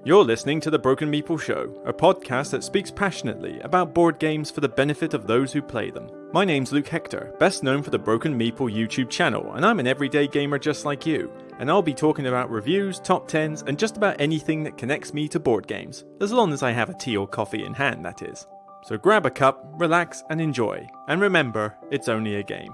You're listening to The Broken Meeple Show, a podcast that speaks passionately about board games for the benefit of those who play them. My name's Luke Hector, best known for the Broken Meeple YouTube channel, and I'm an everyday gamer just like you. And I'll be talking about reviews, top 10s, and just about anything that connects me to board games, as long as I have a tea or coffee in hand, that is. So grab a cup, relax, and enjoy. And remember, it's only a game.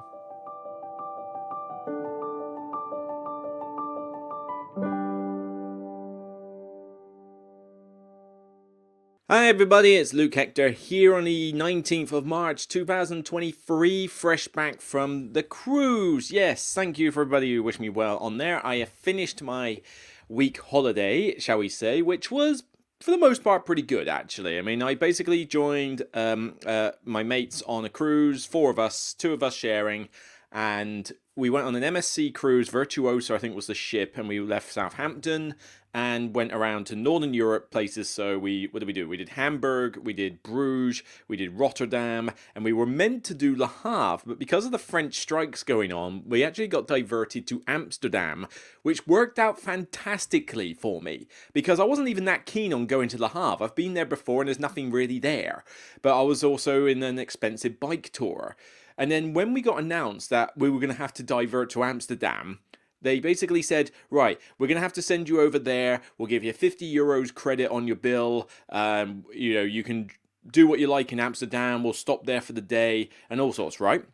Hi everybody, it's Luke Hector here on the 19th of March 2023, fresh back from the cruise. Yes, thank you for everybody who wished me well on there. I have finished my week holiday, shall we say, which was for the most part pretty good actually. I mean, I basically joined my mates on a cruise, four of us, two of us sharing, and we went on an MSC cruise, Virtuoso I think was the ship, and we left Southampton and went around to Northern Europe places. So what did we do? We did Hamburg, we did Bruges, we did Rotterdam, and we were meant to do Le Havre, but because of the French strikes going on, we actually got diverted to Amsterdam, which worked out fantastically for me, because I wasn't even that keen on going to Le Havre. I've been there before and there's nothing really there, but I was also in an expensive bike tour. And then when we got announced that we were going to have to divert to Amsterdam, they basically said, right, we're going to have to send you over there. We'll give you 50 euros credit on your bill. You can do what you like in Amsterdam. We'll stop there for the day and all sorts, right?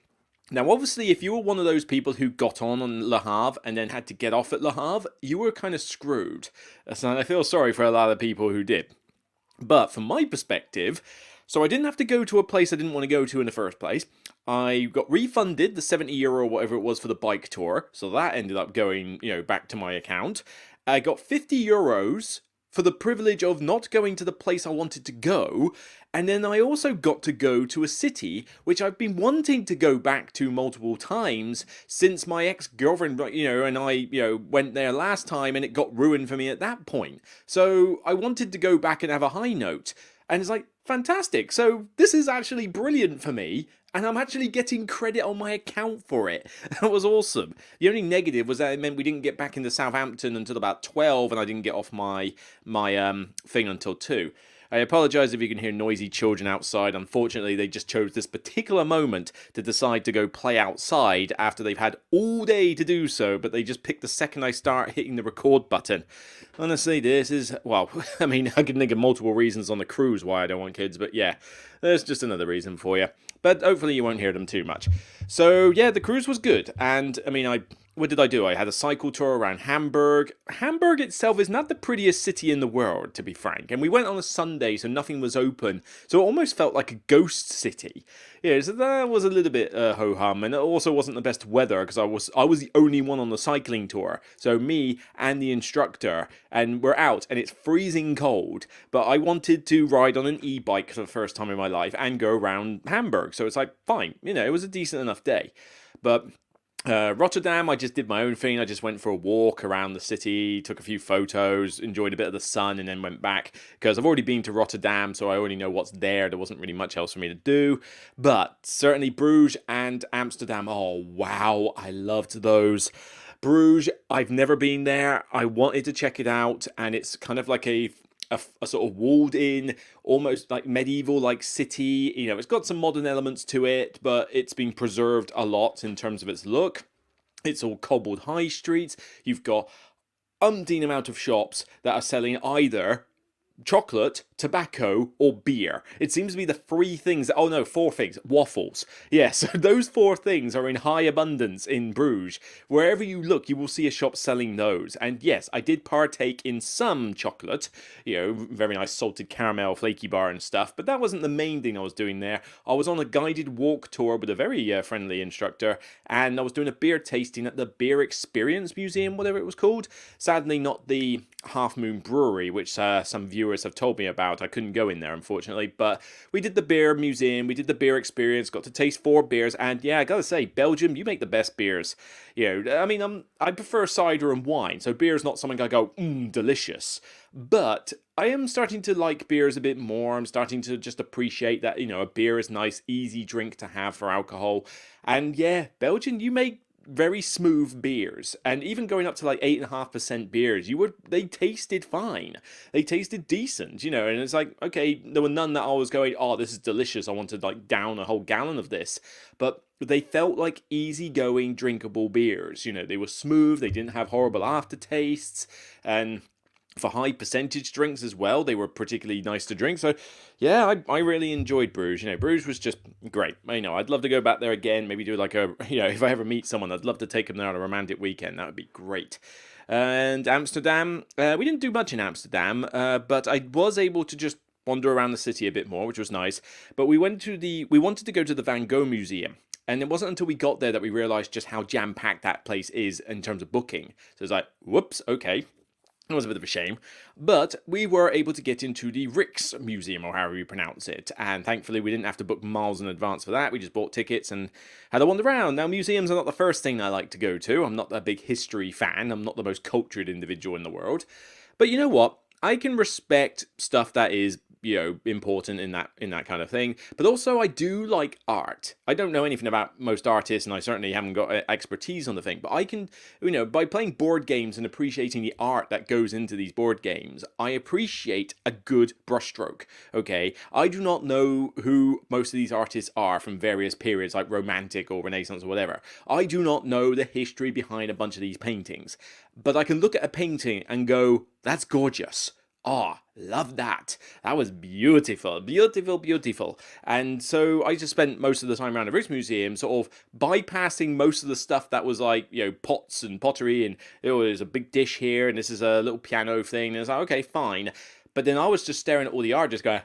Now, obviously, if you were one of those people who got on Le Havre and then had to get off at Le Havre, you were kind of screwed. So I feel sorry for a lot of people who did. But from my perspective, so I didn't have to go to a place I didn't want to go to in the first place. I got refunded the 70 euro or whatever it was for the bike tour. So that ended up going, back to my account. I got 50 euros for the privilege of not going to the place I wanted to go. And then I also got to go to a city which I've been wanting to go back to multiple times since my ex-girlfriend, and I, went there last time and it got ruined for me at that point. So I wanted to go back and have a high note. And it's like, fantastic. So this is actually brilliant for me. And I'm actually getting credit on my account for it. That was awesome. The only negative was that it meant we didn't get back into Southampton until about 12, and I didn't get off my thing until 2. I apologise if you can hear noisy children outside. Unfortunately, they just chose this particular moment to decide to go play outside after they've had all day to do so, but they just picked the second I start hitting the record button. Honestly, this is, well, I mean, I could think of multiple reasons on the cruise why I don't want kids, but yeah, there's just another reason for you. But hopefully you won't hear them too much. So yeah, the cruise was good, and I mean, what did I do? I had a cycle tour around Hamburg. Hamburg itself is not the prettiest city in the world, to be frank. And we went on a Sunday, so nothing was open. So it almost felt like a ghost city. Yeah, so that was a little bit ho-hum. And it also wasn't the best weather, because I was the only one on the cycling tour. So me and the instructor, and we're out, and it's freezing cold. But I wanted to ride on an e-bike for the first time in my life and go around Hamburg. So it's like, fine. It was a decent enough day. But Rotterdam, I just did my own thing. I just went for a walk around the city, took a few photos, enjoyed a bit of the sun, and then went back, because I've already been to Rotterdam, so I already know what's there. There wasn't really much else for me to do. But certainly Bruges and Amsterdam, oh wow, I loved those. Bruges, I've never been there. I wanted to check it out, and it's kind of like a sort of walled in, almost like medieval like city. It's got some modern elements to it, but it's been preserved a lot in terms of its look. It's all cobbled high streets. You've got umpteen amount of shops that are selling either chocolate, tobacco, or beer. It seems to be the four things. Waffles. Yes, those four things are in high abundance in Bruges. Wherever you look, you will see a shop selling those. And yes, I did partake in some chocolate, very nice salted caramel, flaky bar and stuff, but that wasn't the main thing I was doing there. I was on a guided walk tour with a very friendly instructor, and I was doing a beer tasting at the Beer Experience Museum, whatever it was called. Sadly, not the Half Moon Brewery, which some viewers have told me about. I couldn't go in there, unfortunately, but we did the beer museum, we did the beer experience, got to taste 4 beers, and yeah, I gotta say, Belgium, you make the best beers. I mean, I prefer cider and wine, so beer is not something I go, delicious, but I am starting to like beers a bit more. I'm starting to just appreciate that, a beer is nice, easy drink to have for alcohol, and yeah, Belgium, you make very smooth beers, and even going up to like 8.5% beers, they tasted fine. They tasted decent, you know, and it's like, okay, there were none that I was going, oh, this is delicious, I want to like down a whole gallon of this. But they felt like easygoing, drinkable beers. You know, they were smooth, they didn't have horrible aftertastes, and for high percentage drinks as well, they were particularly nice to drink. So yeah, I really enjoyed Bruges. You know, Bruges was just great. You know, I'd love to go back there again, maybe do like a, you know, if I ever meet someone, I'd love to take them there on a romantic weekend. That would be great. And Amsterdam, we didn't do much in Amsterdam, but I was able to just wander around the city a bit more, which was nice. But we wanted to go to the Van Gogh Museum. And it wasn't until we got there that we realized just how jam-packed that place is in terms of booking. So it's like, whoops, okay. It was a bit of a shame, but we were able to get into the Rijksmuseum, or however you pronounce it, and thankfully we didn't have to book miles in advance for that. We just bought tickets and had a wander around. Now, museums are not the first thing I like to go to. I'm not a big history fan. I'm not the most cultured individual in the world. But you know what? I can respect stuff that is, you know, important in that kind of thing. But also I do like art. I don't know anything about most artists, and I certainly haven't got expertise on the thing, but I can, you know, by playing board games and appreciating the art that goes into these board games, I appreciate a good brushstroke. Okay, I do not know who most of these artists are from various periods, like Romantic or Renaissance or whatever. I do not know the history behind a bunch of these paintings, but I can look at a painting and go, that's gorgeous. Ah, love that. That was beautiful, beautiful, beautiful. And so I just spent most of the time around the Rijksmuseum sort of bypassing most of the stuff that was like, you know, pots and pottery, and there's a big dish here and this is a little piano thing. And it's like, okay, fine. But then I was just staring at all the art, just going,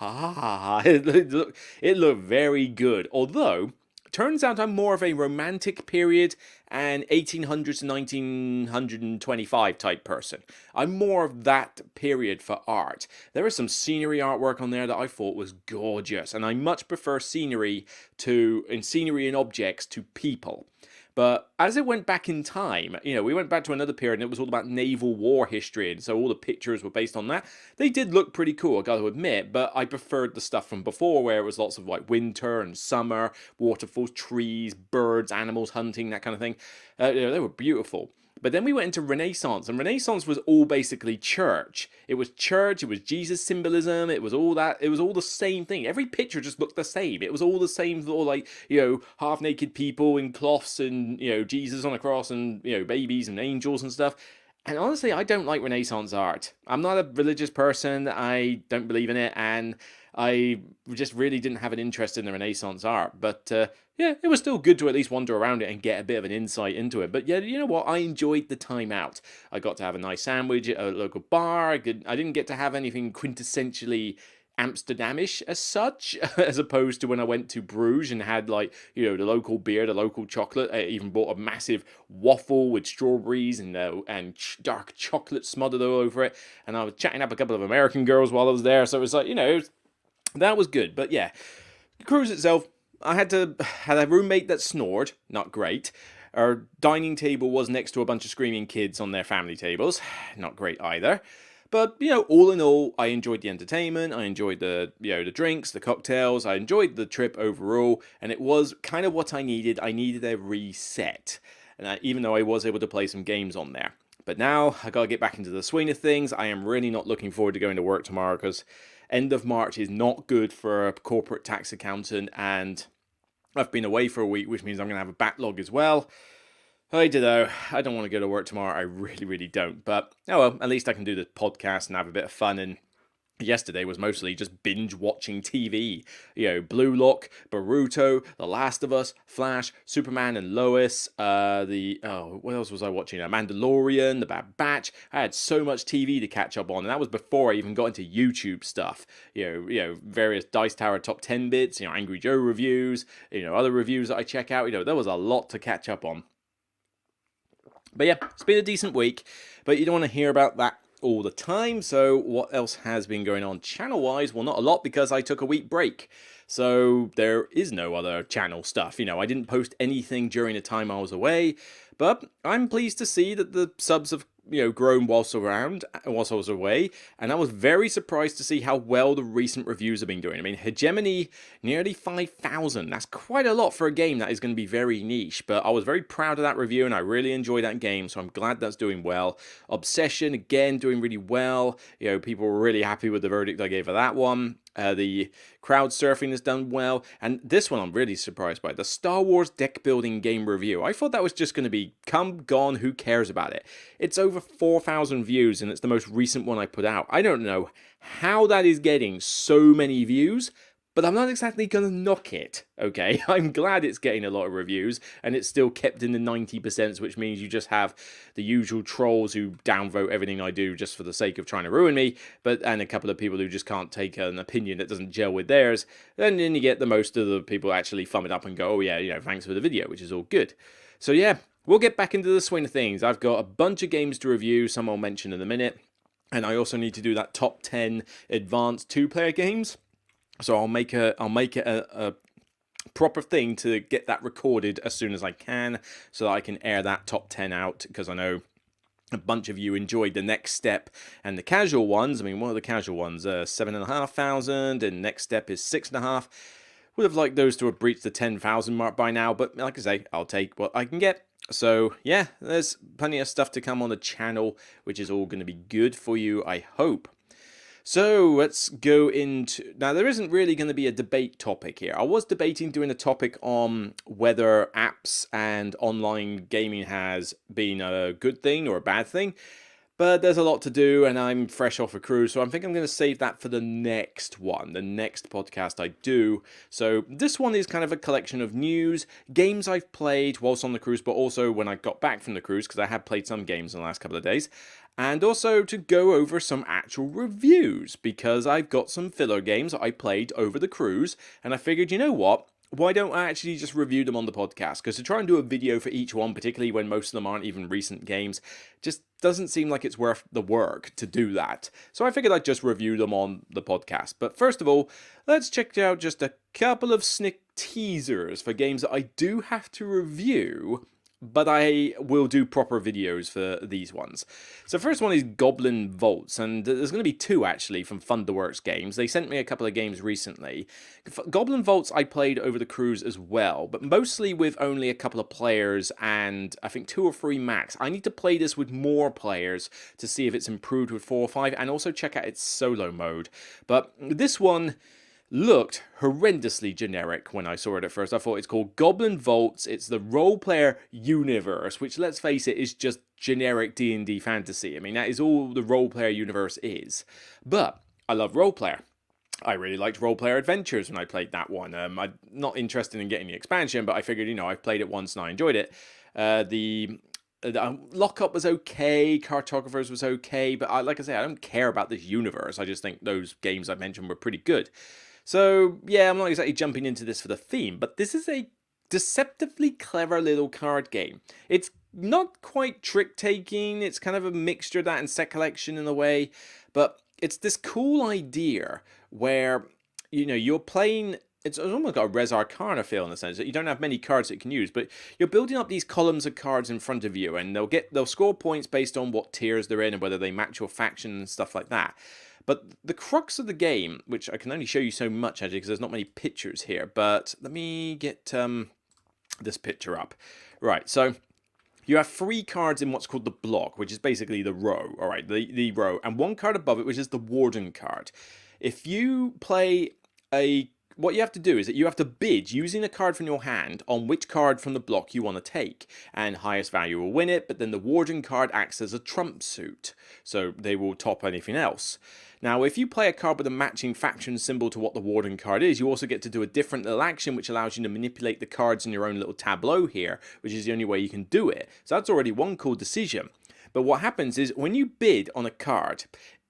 it looked very good. Although, turns out I'm more of a romantic period and 1800s to 1925 type person. I'm more of that period for art. There is some scenery artwork on there that I thought was gorgeous, and I much prefer scenery and objects to people. But as it went back in time, you know, we went back to another period and it was all about naval war history, and so all the pictures were based on that. They did look pretty cool, I got to admit, but I preferred the stuff from before where it was lots of like winter and summer, waterfalls, trees, birds, animals, hunting, that kind of thing. You know, they were beautiful. But then we went into Renaissance, and Renaissance was all basically church. It was church, it was Jesus symbolism, it was all that, it was all the same thing. Every picture just looked the same. It was all the same, sort of like, you know, half-naked people in cloths and, you know, Jesus on a cross and, you know, babies and angels and stuff. And honestly, I don't like Renaissance art. I'm not a religious person, I don't believe in it, and I just really didn't have an interest in the Renaissance art. But yeah, it was still good to at least wander around it and get a bit of an insight into it. But yeah, you know what? I enjoyed the time out. I got to have a nice sandwich at a local bar. I didn't get to have anything quintessentially Amsterdamish as such, as opposed to when I went to Bruges and had, like, you know, the local beer, the local chocolate. I even bought a massive waffle with strawberries and dark chocolate smothered all over it. And I was chatting up a couple of American girls while I was there. So it was like, you know, that was good. But yeah, the cruise itself, I had a roommate that snored, not great. Our dining table was next to a bunch of screaming kids on their family tables, not great either. But, you know, all in all, I enjoyed the entertainment, I enjoyed the, you know, the drinks, the cocktails, I enjoyed the trip overall, and it was kind of what I needed. I needed a reset, and even though I was able to play some games on there. But now, I gotta get back into the swing of things. I am really not looking forward to going to work tomorrow, because end of March is not good for a corporate tax accountant, and I've been away for a week, which means I'm going to have a backlog as well. I don't know. I don't want to go to work tomorrow. I really, really don't. But, oh well, at least I can do the podcast and have a bit of fun. And yesterday was mostly just binge watching TV. You know, Blue Lock, Boruto, The Last of Us, Flash, Superman and Lois, what else was I watching? Mandalorian, The Bad Batch. I had so much TV to catch up on, and that was before I even got into YouTube stuff. You know, various Dice Tower top 10 bits, you know, Angry Joe reviews, you know, other reviews that I check out. You know, there was a lot to catch up on. But yeah, it's been a decent week, but you don't want to hear about that all the time. So what else has been going on channel-wise? Well, not a lot, because I took a week break. So there is no other channel stuff. You know, I didn't post anything during the time I was away, but I'm pleased to see that the subs have grown whilst I was away, and I was very surprised to see how well the recent reviews have been doing. I mean, Hegemony, nearly 5,000. That's quite a lot for a game that is going to be very niche, but I was very proud of that review, and I really enjoyed that game, so I'm glad that's doing well. Obsession, again, doing really well. People were really happy with the verdict I gave for that one. The crowd surfing has done well, and this one I'm really surprised by. The Star Wars deck building game review. I thought that was just going to be come, gone, who cares about it? It's over 4,000 views, and it's the most recent one I put out. I don't know how that is getting so many views, but I'm not exactly going to knock it, okay? I'm glad it's getting a lot of reviews, and it's still kept in the 90%, which means you just have the usual trolls who downvote everything I do just for the sake of trying to ruin me, and a couple of people who just can't take an opinion that doesn't gel with theirs. And then you get the most of the people actually thumb it up and go, oh yeah, thanks for the video, which is all good. So yeah, we'll get back into the swing of things. I've got a bunch of games to review, some I'll mention in a minute, and I also need to do that top 10 advanced 2-player games. So I'll make it a proper thing to get that recorded as soon as I can, so that I can air that top 10 out, because I know a bunch of you enjoyed the Next Step and the casual ones. I mean, what are the casual ones? 7,500, and Next Step is 6,500. Would have liked those to have breached the 10,000 mark by now, but like I say, I'll take what I can get. So yeah, there's plenty of stuff to come on the channel, which is all going to be good for you, I hope. So let's go into... Now, there isn't really going to be a debate topic here. I was debating doing a topic on whether apps and online gaming has been a good thing or a bad thing. But there's a lot to do, and I'm fresh off a cruise, so I think I'm going to save that for the next one, the next podcast I do. So this one is kind of a collection of news, games I've played whilst on the cruise, but also when I got back from the cruise, because I had played some games in the last couple of days. And also to go over some actual reviews, because I've got some filler games that I played over the cruise, and I figured, you know what? Why don't I actually just review them on the podcast? Because to try and do a video for each one, particularly when most of them aren't even recent games, just doesn't seem like it's worth the work to do that. So I figured I'd just review them on the podcast. But first of all, let's check out just a couple of sneak teasers for games that I do have to review, but I will do proper videos for these ones. So first one is Goblin Vaults, and there's going to be two actually from Thunderworks Games. They sent me a couple of games recently. Goblin Vaults I played over the cruise as well, but mostly with only a couple of players and I think 2 or 3 max. I need to play this with more players to see if it's improved with 4 or 5, and also check out its solo mode. But this one looked horrendously generic when I saw it at first. I thought it's called Goblin Vaults. It's the role-player universe, which, let's face it, is just generic D&D fantasy. I mean, that is all the role-player universe is. But I love role-player. I really liked Role-Player Adventures when I played that one. I'm not interested in getting the expansion, but I figured, I've played it once and I enjoyed it. The Lockup was okay, Cartographers was okay, but like I say, I don't care about this universe. I just think those games I mentioned were pretty good. So, yeah, I'm not exactly jumping into this for the theme, but this is a deceptively clever little card game. It's not quite trick-taking, it's kind of a mixture of that and set collection in a way, but it's this cool idea where, you're playing... It's almost got a Res Arcana feel in the sense that you don't have many cards that you can use, but you're building up these columns of cards in front of you, and they'll score points based on what tiers they're in and whether they match your faction and stuff like that. But the crux of the game, which I can only show you so much actually because there's not many pictures here, but let me get this picture up. Right, so you have 3 cards in what's called the block, which is basically the row, all right, the row, and 1 card above it, which is the Warden card. If you play what you have to do is that you have to bid using a card from your hand on which card from the block you want to take, and highest value will win it, but then the Warden card acts as a trump suit, so they will top anything else. Now, if you play a card with a matching faction symbol to what the Warden card is, you also get to do a different little action which allows you to manipulate the cards in your own little tableau here, which is the only way you can do it. So that's already one cool decision. But what happens is when you bid on a card,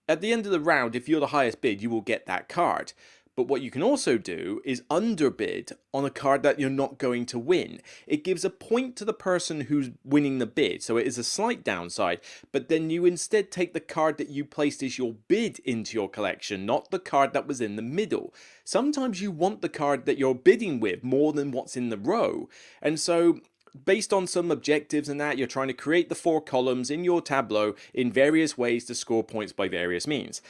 at the end of the round, if you're the highest bid, you will get that card. But what you can also do is underbid on a card that you're not going to win. It gives a point to the person who's winning the bid, so it is a slight downside, but then you instead take the card that you placed as your bid into your collection, not the card that was in the middle. Sometimes you want the card that you're bidding with more than what's in the row, and so based on some objectives and that, you're trying to create the 4 columns in your tableau in various ways to score points by various means.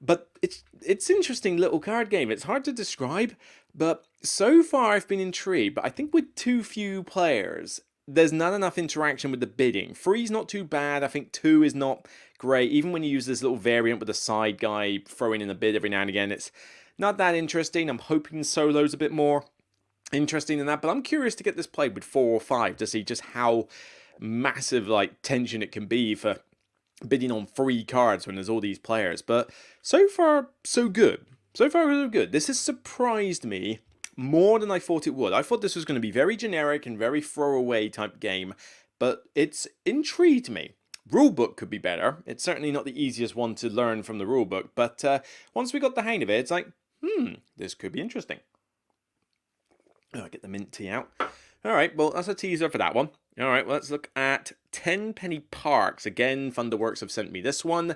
But it's interesting little card game. It's hard to describe, but so far I've been intrigued. But I think with too few players, there's not enough interaction with the bidding. 3's not too bad. I think 2 is not great. Even when you use this little variant with the side guy throwing in a bid every now and again, it's not that interesting. I'm hoping solo's a bit more interesting than that, but I'm curious to get this played with 4 or 5 to see just how massive like tension it can be for bidding on 3 cards when there's all these players. But so far so good. So far so good. This has surprised me more than I thought it would. I thought this was going to be very generic and very throwaway type game, but it's intrigued me. Rulebook could be better. It's certainly not the easiest one to learn from the rulebook, but once we got the hang of it, it's like, this could be interesting. Oh, get the mint tea out. Alright, well, that's a teaser for that one. Alright, well, let's look at 10 Penny Parks. Again, Thunderworks have sent me this one.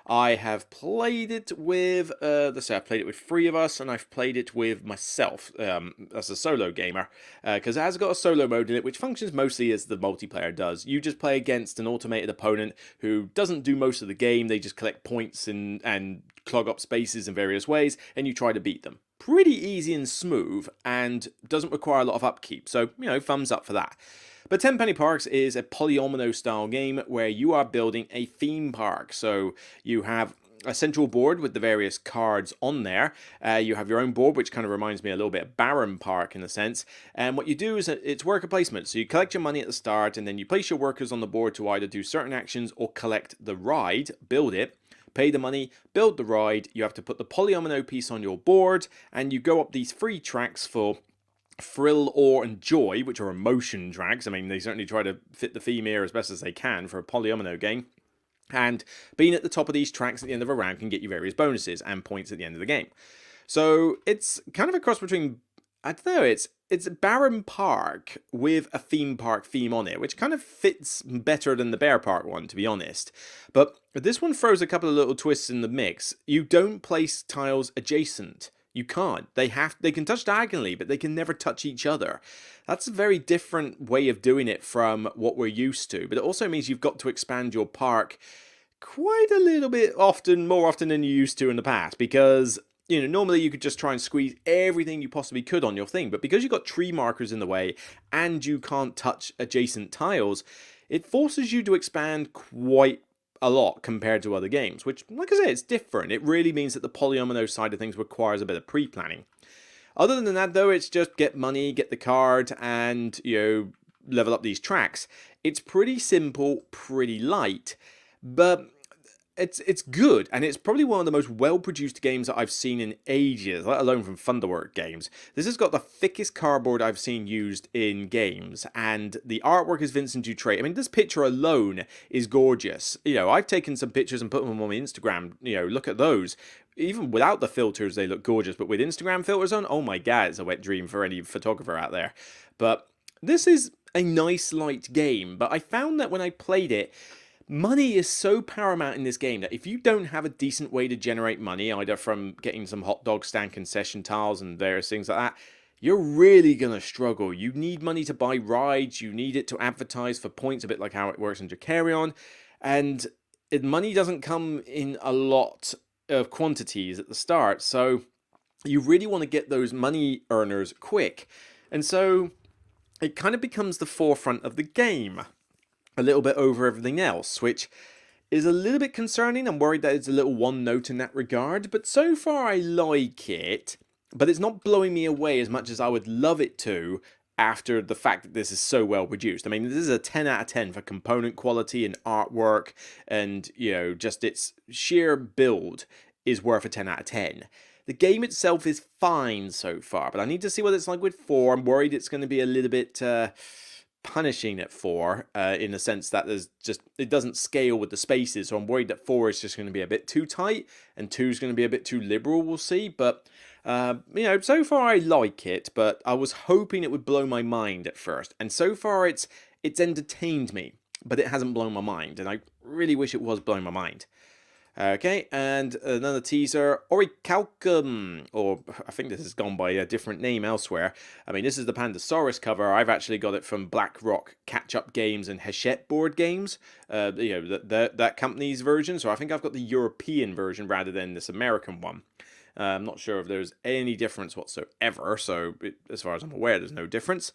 I have played it with, I've played it with 3 of us, and I've played it with myself as a solo gamer, because it has got a solo mode in it, which functions mostly as the multiplayer does. You just play against an automated opponent who doesn't do most of the game. They just collect points and clog up spaces in various ways, and you try to beat them. Pretty easy and smooth, and doesn't require a lot of upkeep, so, you know, thumbs up for that. But 10 Penny Parks is a polyomino style game where you are building a theme park. So you have a central board with the various cards on there. You have your own board, which kind of reminds me a little bit of Barren Park in a sense. And what you do is it's worker placement. So you collect your money at the start, and then you place your workers on the board to either do certain actions or collect the ride, build it. Pay the money, build the ride. You have to put the polyomino piece on your board, and you go up these 3 tracks for Thrill, Awe, and Joy, which are emotion tracks. I mean, they certainly try to fit the theme here as best as they can for a polyomino game. And being at the top of these tracks at the end of a round can get you various bonuses and points at the end of the game. So it's kind of a cross between, I don't know, it's Barren Park with a theme park theme on it, which kind of fits better than the Bear Park one, to be honest. But this one throws a couple of little twists in the mix. You don't place tiles adjacent. You can't. They can touch diagonally, but they can never touch each other. That's a very different way of doing it from what we're used to. But it also means you've got to expand your park quite a little bit more often than you used to in the past, because you know, normally you could just try and squeeze everything you possibly could on your thing, but because you've got tree markers in the way and you can't touch adjacent tiles, it forces you to expand quite a lot compared to other games, which, like I say, it's different. It really means that the polyomino side of things requires a bit of pre-planning. Other than that, though, it's just get money, get the card, and, you know, level up these tracks. It's pretty simple, pretty light, but it's good, and it's probably one of the most well-produced games that I've seen in ages, let alone from Thunderwork games. This has got the thickest cardboard I've seen used in games, and the artwork is Vincent Dutrait. I mean, this picture alone is gorgeous. You know, I've taken some pictures and put them on my Instagram. You know, look at those. Even without the filters, they look gorgeous, but with Instagram filters on, oh my god, it's a wet dream for any photographer out there. But this is a nice, light game, but I found that when I played it, money is so paramount in this game that if you don't have a decent way to generate money, either from getting some hot dog stand concession tiles and various things like that, you're really going to struggle. You need money to buy rides, you need it to advertise for points, a bit like how it works in Dracarion, and money doesn't come in a lot of quantities at the start, so you really want to get those money earners quick. And so it kind of becomes the forefront of the game a little bit over everything else, which is a little bit concerning. I'm worried that it's a little one note in that regard, but so far I like it, but it's not blowing me away as much as I would love it to after the fact that this is so well produced. I mean, this is a 10 out of 10 for component quality and artwork, and, you know, just its sheer build is worth a 10 out of 10. The game itself is fine so far, but I need to see what it's like with 4. I'm worried it's going to be a little bit punishing at 4 in the sense that it doesn't scale with the spaces, so I'm worried that 4 is just going to be a bit too tight and 2 is going to be a bit too liberal. We'll see, but you know, so far I like it, but I was hoping it would blow my mind at first, and so far it's entertained me, but it hasn't blown my mind, and I really wish it was blowing my mind. Okay, and another teaser, Orichalcum, or I think this has gone by a different name elsewhere. I mean, this is the Pandasaurus cover. I've actually got it from BlackRock Catch-Up Games and Hachette Board Games, that company's version. So I think I've got the European version rather than this American one. I'm not sure if there's any difference whatsoever, so as far as I'm aware, there's no difference.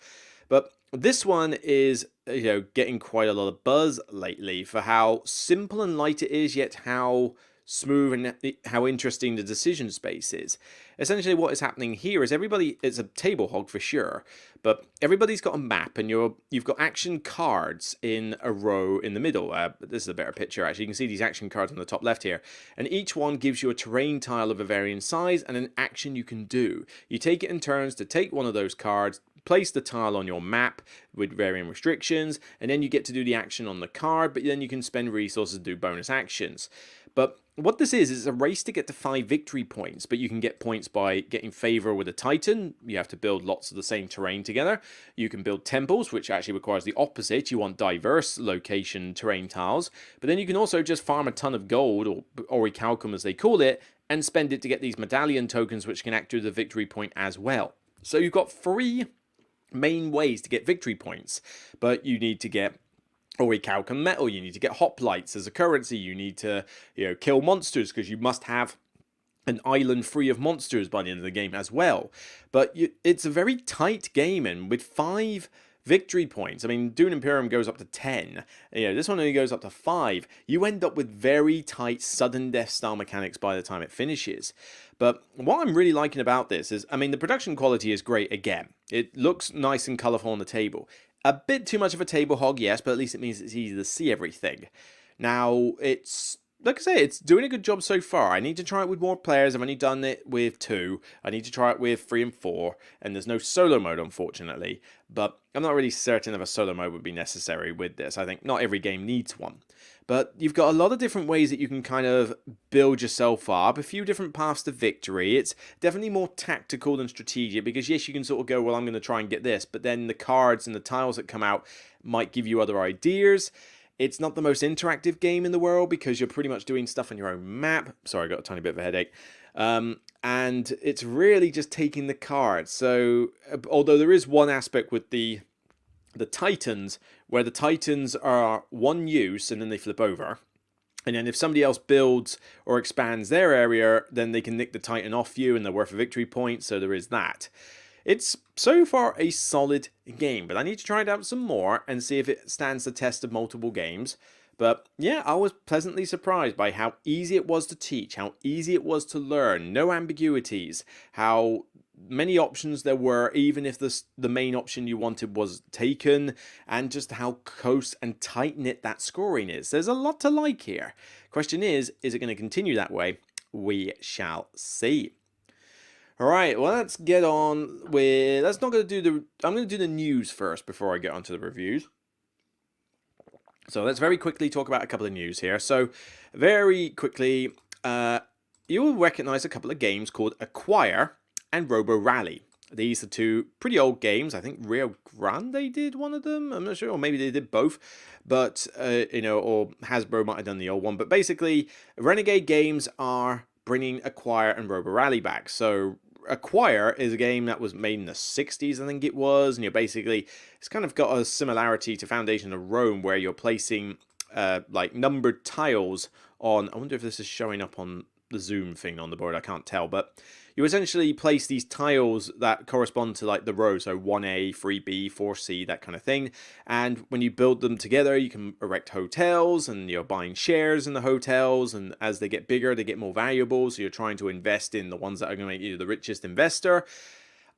But this one is, getting quite a lot of buzz lately for how simple and light it is, yet how smooth and how interesting the decision space is. Essentially what is happening here is it's a table hog for sure, but everybody's got a map and you've got action cards in a row in the middle. This is a better picture actually. You can see these action cards on the top left here, and each one gives you a terrain tile of a varying size and an action you can do. You take it in turns to take one of those cards, place the tile on your map with varying restrictions, and then you get to do the action on the card, but then you can spend resources to do bonus actions. But what this is a race to get to 5 victory points, but you can get points by getting favor with a titan. You have to build lots of the same terrain together. You can build temples, which actually requires the opposite. You want diverse location terrain tiles, but then you can also just farm a ton of gold, or orichalcum as they call it, and spend it to get these medallion tokens, which can act as a victory point as well. So you've got 3 main ways to get victory points, but you need to get orichalcum metal, you need to get hoplites as a currency, you need to kill monsters because you must have an island free of monsters by the end of the game as well. But it's a very tight game, and with 5 victory points, I mean, Dune Imperium goes up to 10, this one only goes up to 5, you end up with very tight sudden death style mechanics by the time it finishes. But what I'm really liking about this is, I mean, the production quality is great again. It looks nice and colourful on the table. A bit too much of a table hog, yes, but at least it means it's easy to see everything. Now, it's, like I say, it's doing a good job so far. I need to try it with more players. I've only done it with 2. I need to try it with 3 and 4, and there's no solo mode, unfortunately. But I'm not really certain if a solo mode would be necessary with this. I think not every game needs one. But you've got a lot of different ways that you can kind of build yourself up, a few different paths to victory. It's definitely more tactical than strategic, because yes, you can sort of go, well, I'm going to try and get this, but then the cards and the tiles that come out might give you other ideas. It's not the most interactive game in the world because you're pretty much doing stuff on your own map. Sorry, I got a tiny bit of a headache. And it's really just taking the cards. So, although there is one aspect with the Titans, where the Titans are one use and then they flip over. And then if somebody else builds or expands their area, then they can nick the Titan off you and they're worth a victory point, so there is that. It's so far a solid game, but I need to try it out some more and see if it stands the test of multiple games. But yeah, I was pleasantly surprised by how easy it was to teach, how easy it was to learn, no ambiguities, how many options there were, even if the main option you wanted was taken, and just how close and tight-knit that scoring is. There's a lot to like here. Question is it going to continue that way? We shall see. Alright, well, let's get on with, I'm going to do the news first before I get onto the reviews. So let's very quickly talk about a couple of news here. So very quickly, you will recognize a couple of games called Acquire and Roborally. These are 2 pretty old games. I think Rio Grande did one of them. I'm not sure, or maybe they did both. But, or Hasbro might have done the old one. But basically, Renegade Games are bringing Acquire and Roborally back. So Acquire is a game that was made in the 60s, I think it was, and it's kind of got a similarity to Foundation of Rome, where you're placing like numbered tiles on, I wonder if this is showing up on the zoom thing on the board, I can't tell, but you essentially place these tiles that correspond to like the rows, so 1A, 3B, 4C, that kind of thing, and when you build them together, you can erect hotels, and you're buying shares in the hotels, and as they get bigger, they get more valuable, so you're trying to invest in the ones that are going to make you the richest investor.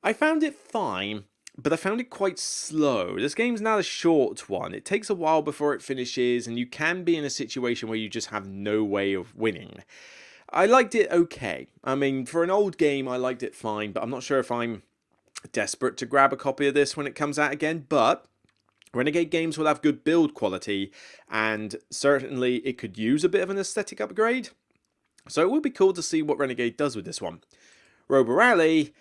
I found it fine, but I found it quite slow. This game's not a short one. It takes a while before it finishes, and you can be in a situation where you just have no way of winning. I liked it okay. I mean, for an old game, I liked it fine, but I'm not sure if I'm desperate to grab a copy of this when it comes out again, but Renegade Games will have good build quality, and certainly it could use a bit of an aesthetic upgrade. So it would be cool to see what Renegade does with this one. Roborally,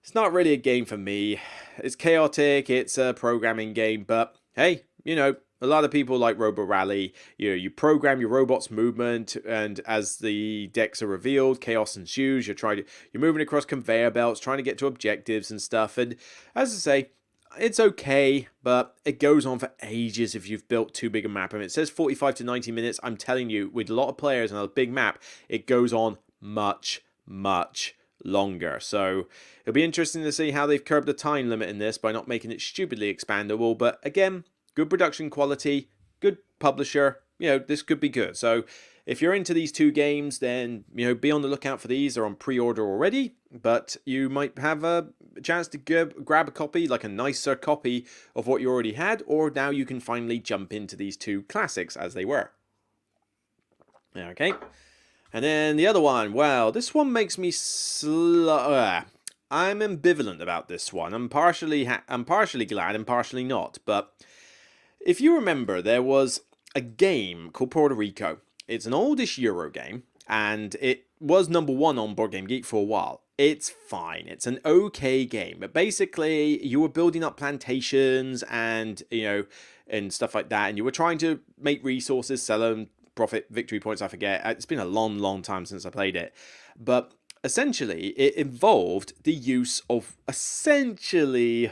it's not really a game for me. It's chaotic, it's a programming game, but hey, a lot of people like Roborally, you program your robot's movement, and as the decks are revealed, chaos ensues. You're moving across conveyor belts, trying to get to objectives and stuff. And as I say, it's okay, but it goes on for ages if you've built too big a map. I mean, it says 45 to 90 minutes. I'm telling you, with a lot of players and a big map, it goes on much, much longer. So it'll be interesting to see how they've curbed the time limit in this by not making it stupidly expandable. But again, good production quality, good publisher, this could be good. So if you're into these two games, then, be on the lookout for these. They're on pre-order already, but you might have a chance to grab a copy, like a nicer copy of what you already had, or now you can finally jump into these two classics as they were. Okay. And then the other one, well, this one makes me I'm ambivalent about this one. I'm partially glad and partially not. But if you remember, there was a game called Puerto Rico. It's an oldish Euro game, and it was #1 on BoardGameGeek for a while. It's fine. It's an okay game. But basically, you were building up plantations and, and stuff like that. And you were trying to make resources, sell them, profit, victory points, I forget. It's been a long, long time since I played it. But essentially, it involved the use of essentially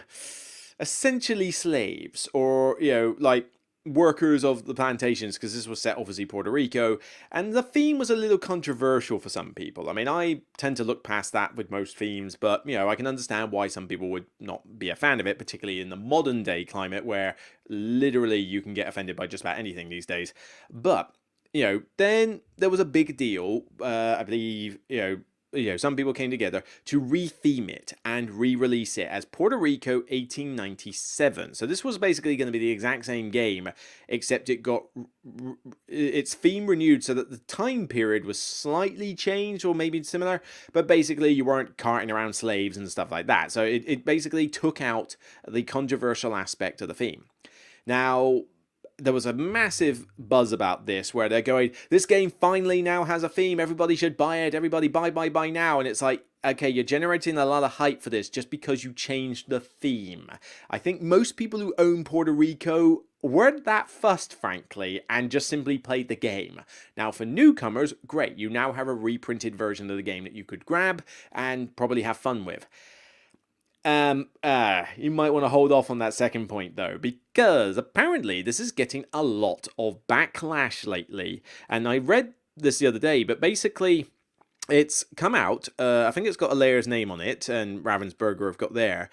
slaves, or, like workers of the plantations, because this was set obviously Puerto Rico, and the theme was a little controversial for some people. I mean, I tend to look past that with most themes, but I can understand why some people would not be a fan of it, particularly in the modern day climate where literally you can get offended by just about anything these days. But then there was a big deal, I believe, some people came together to re-theme it and re-release it as Puerto Rico 1897. So this was basically going to be the exact same game, except it got its theme renewed so that the time period was slightly changed, or maybe similar, but basically you weren't carting around slaves and stuff like that. So it basically took out the controversial aspect of the theme. Now, there was a massive buzz about this where they're going, this game finally now has a theme, everybody should buy it, everybody buy now. And it's like, okay, you're generating a lot of hype for this just because you changed the theme. I think most people who own Puerto Rico weren't that fussed, frankly, and just simply played the game. Now, for newcomers, great, you now have a reprinted version of the game that you could grab and probably have fun with. You might want to hold off on that second point, though, because apparently this is getting a lot of backlash lately. And I read this the other day, but basically it's come out. I think it's got a layer's name on it, and Ravensburger have got there.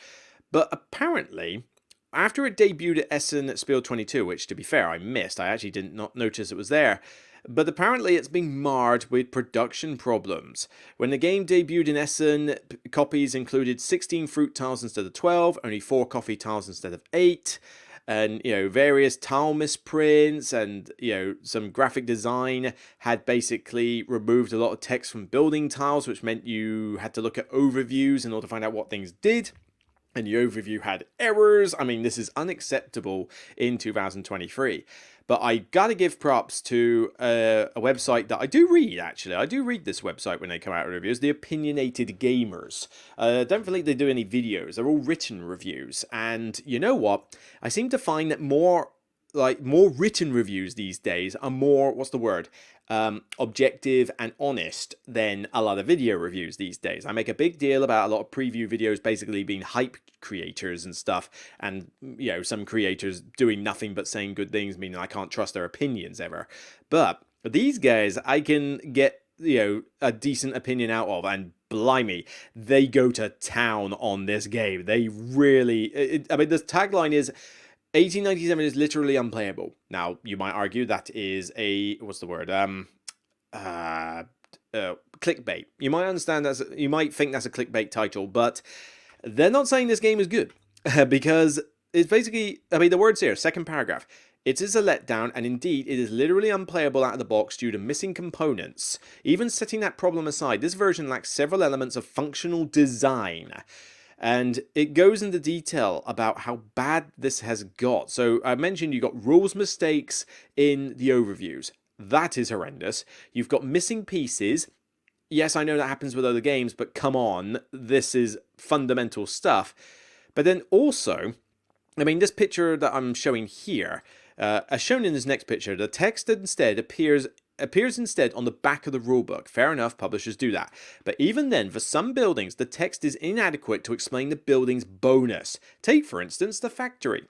But apparently, after it debuted at Essen Spiel 22, which, to be fair, I missed. I actually did not notice it was there. But apparently it's been marred with production problems. When the game debuted in Essen, copies included 16 fruit tiles instead of 12, only 4 coffee tiles instead of 8, and, various tile misprints, and, some graphic design had basically removed a lot of text from building tiles, which meant you had to look at overviews in order to find out what things did. And the overview had errors. I mean, this is unacceptable in 2023. But I gotta give props to a website that I do read, actually. I do read this website when they come out with reviews, the Opinionated Gamers. Don't feel like they do any videos. They're all written reviews. And you know what? I seem to find that more written reviews these days are more, objective and honest than a lot of video reviews these days. I make a big deal about a lot of preview videos basically being hype creators and stuff, and some creators doing nothing but saying good things, meaning I can't trust their opinions ever. But these guys, I can get a decent opinion out of, and blimey, they go to town on this game. They really, I mean, the tagline is 1897 is literally unplayable. Now, you might argue that is a, clickbait. You might think that's a clickbait title, but they're not saying this game is good. Because it's basically, the words here, second paragraph. It is a letdown, and indeed, it is literally unplayable out of the box due to missing components. Even setting that problem aside, this version lacks several elements of functional design. And it goes into detail about how bad this has got. So I mentioned you got rules mistakes in the overviews. That is horrendous. You've got missing pieces. Yes, I know that happens with other games, but come on, this is fundamental stuff. But then also, this picture that I'm showing here, As shown in this next picture, the text instead appears instead on the back of the rulebook. Fair enough, publishers do that. But even then, for some buildings, the text is inadequate to explain the building's bonus. Take, for instance, the factory.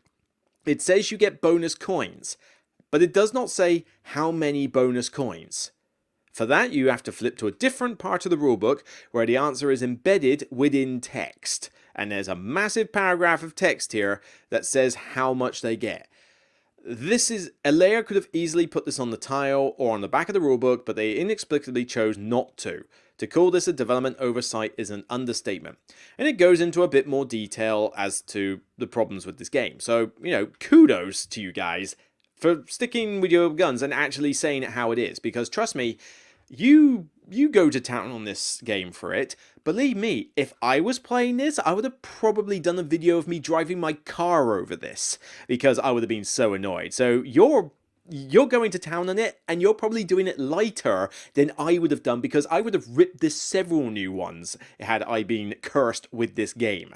It says you get bonus coins, but it does not say how many bonus coins. For that, you have to flip to a different part of the rulebook where the answer is embedded within text. And there's a massive paragraph of text here that says how much they get. A layer could have easily put this on the tile or on the back of the rulebook, but they inexplicably chose not to. To call this a development oversight is an understatement. And it goes into a bit more detail as to the problems with this game. So, kudos to you guys for sticking with your guns and actually saying it how it is. Because trust me, you go to town on this game for it. Believe me, if I was playing this, I would have probably done a video of me driving my car over this, because I would have been so annoyed. So you're going to town on it, and you're probably doing it lighter than I would have done, because I would have ripped this several new ones had I been cursed with this game.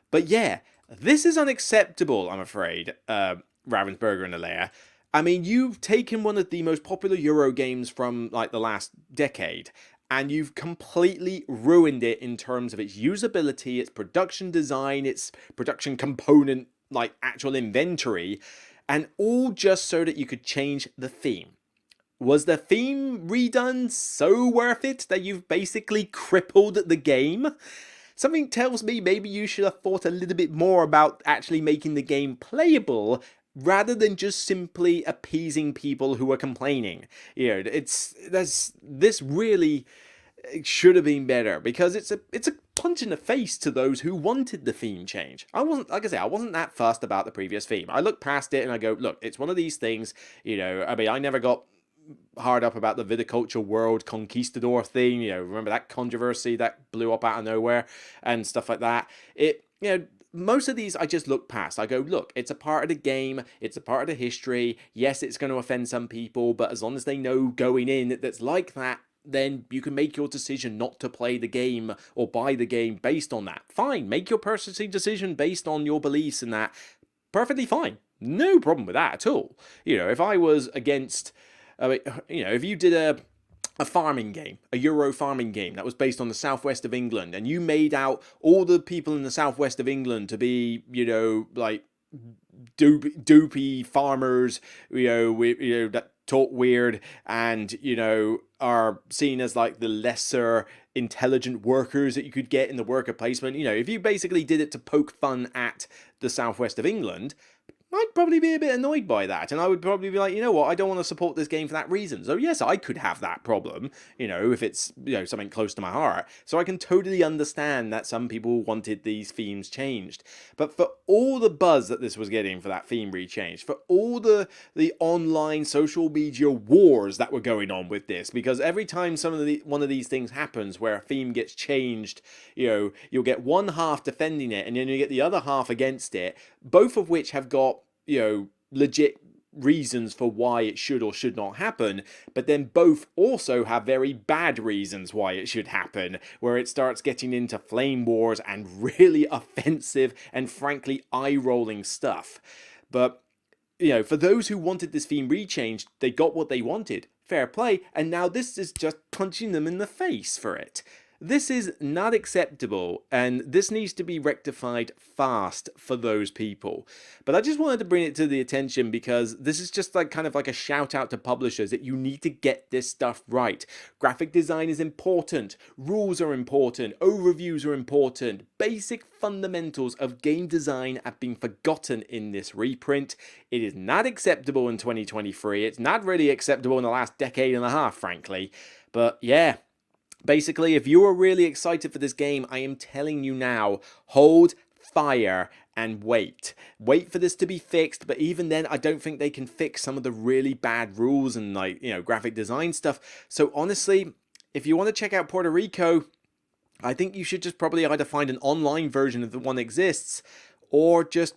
But yeah, this is unacceptable, I'm afraid, Ravensburger and Alea. I mean, you've taken one of the most popular Euro games from like the last decade, and you've completely ruined it in terms of its usability, its production design, its production component, like actual inventory, and all just so that you could change the theme. Was the theme redone so worth it that you've basically crippled the game? Something tells me maybe you should have thought a little bit more about actually making the game playable rather than just simply appeasing people who are complaining. This really should have been better, because it's a punch in the face to those who wanted the theme change. I wasn't that fussed about the previous theme. I look past it and I go, look, it's one of these things, I never got hard up about the viticulture world conquistador thing, remember that controversy that blew up out of nowhere and stuff like that. Most of these I just look past. I go, look, it's a part of the game, it's a part of the history. Yes, it's going to offend some people, but as long as they know going in that's like that, then you can make your decision not to play the game or buy the game based on that. Fine, make your purchasing decision based on your beliefs and that. Perfectly fine. No problem with that at all. If I was against, if you did a farming game, a Euro farming game that was based on the southwest of England, and you made out all the people in the southwest of England to be, like doopy farmers, that talk weird and, are seen as like the lesser intelligent workers that you could get in the worker placement. If you basically did it to poke fun at the southwest of England, I'd probably be a bit annoyed by that, and I would probably be like, you know what, I don't want to support this game for that reason. So yes, I could have that problem, if it's, something close to my heart. So I can totally understand that some people wanted these themes changed. But for all the buzz that this was getting for that theme re-changed, for all the online social media wars that were going on with this, because every time one of these things happens where a theme gets changed, you'll get one half defending it, and then you get the other half against it, both of which have got legit reasons for why it should or should not happen, but then both also have very bad reasons why it should happen, where it starts getting into flame wars and really offensive and frankly eye-rolling stuff. But for those who wanted this theme re-changed, they got what they wanted. Fair play, and now this is just punching them in the face for it. This is not acceptable, and this needs to be rectified fast for those people. But I just wanted to bring it to the attention because this is just kind of like a shout out to publishers that you need to get this stuff right. Graphic design is important, rules are important, overviews are important, basic fundamentals of game design have been forgotten in this reprint. It is not acceptable in 2023. It's not really acceptable in the last decade and a half, frankly. But yeah. Basically, if you are really excited for this game, I am telling you now, hold fire and wait. Wait for this to be fixed, but even then, I don't think they can fix some of the really bad rules and graphic design stuff. So honestly, if you want to check out Puerto Rico, I think you should just probably either find an online version of the one that exists, or just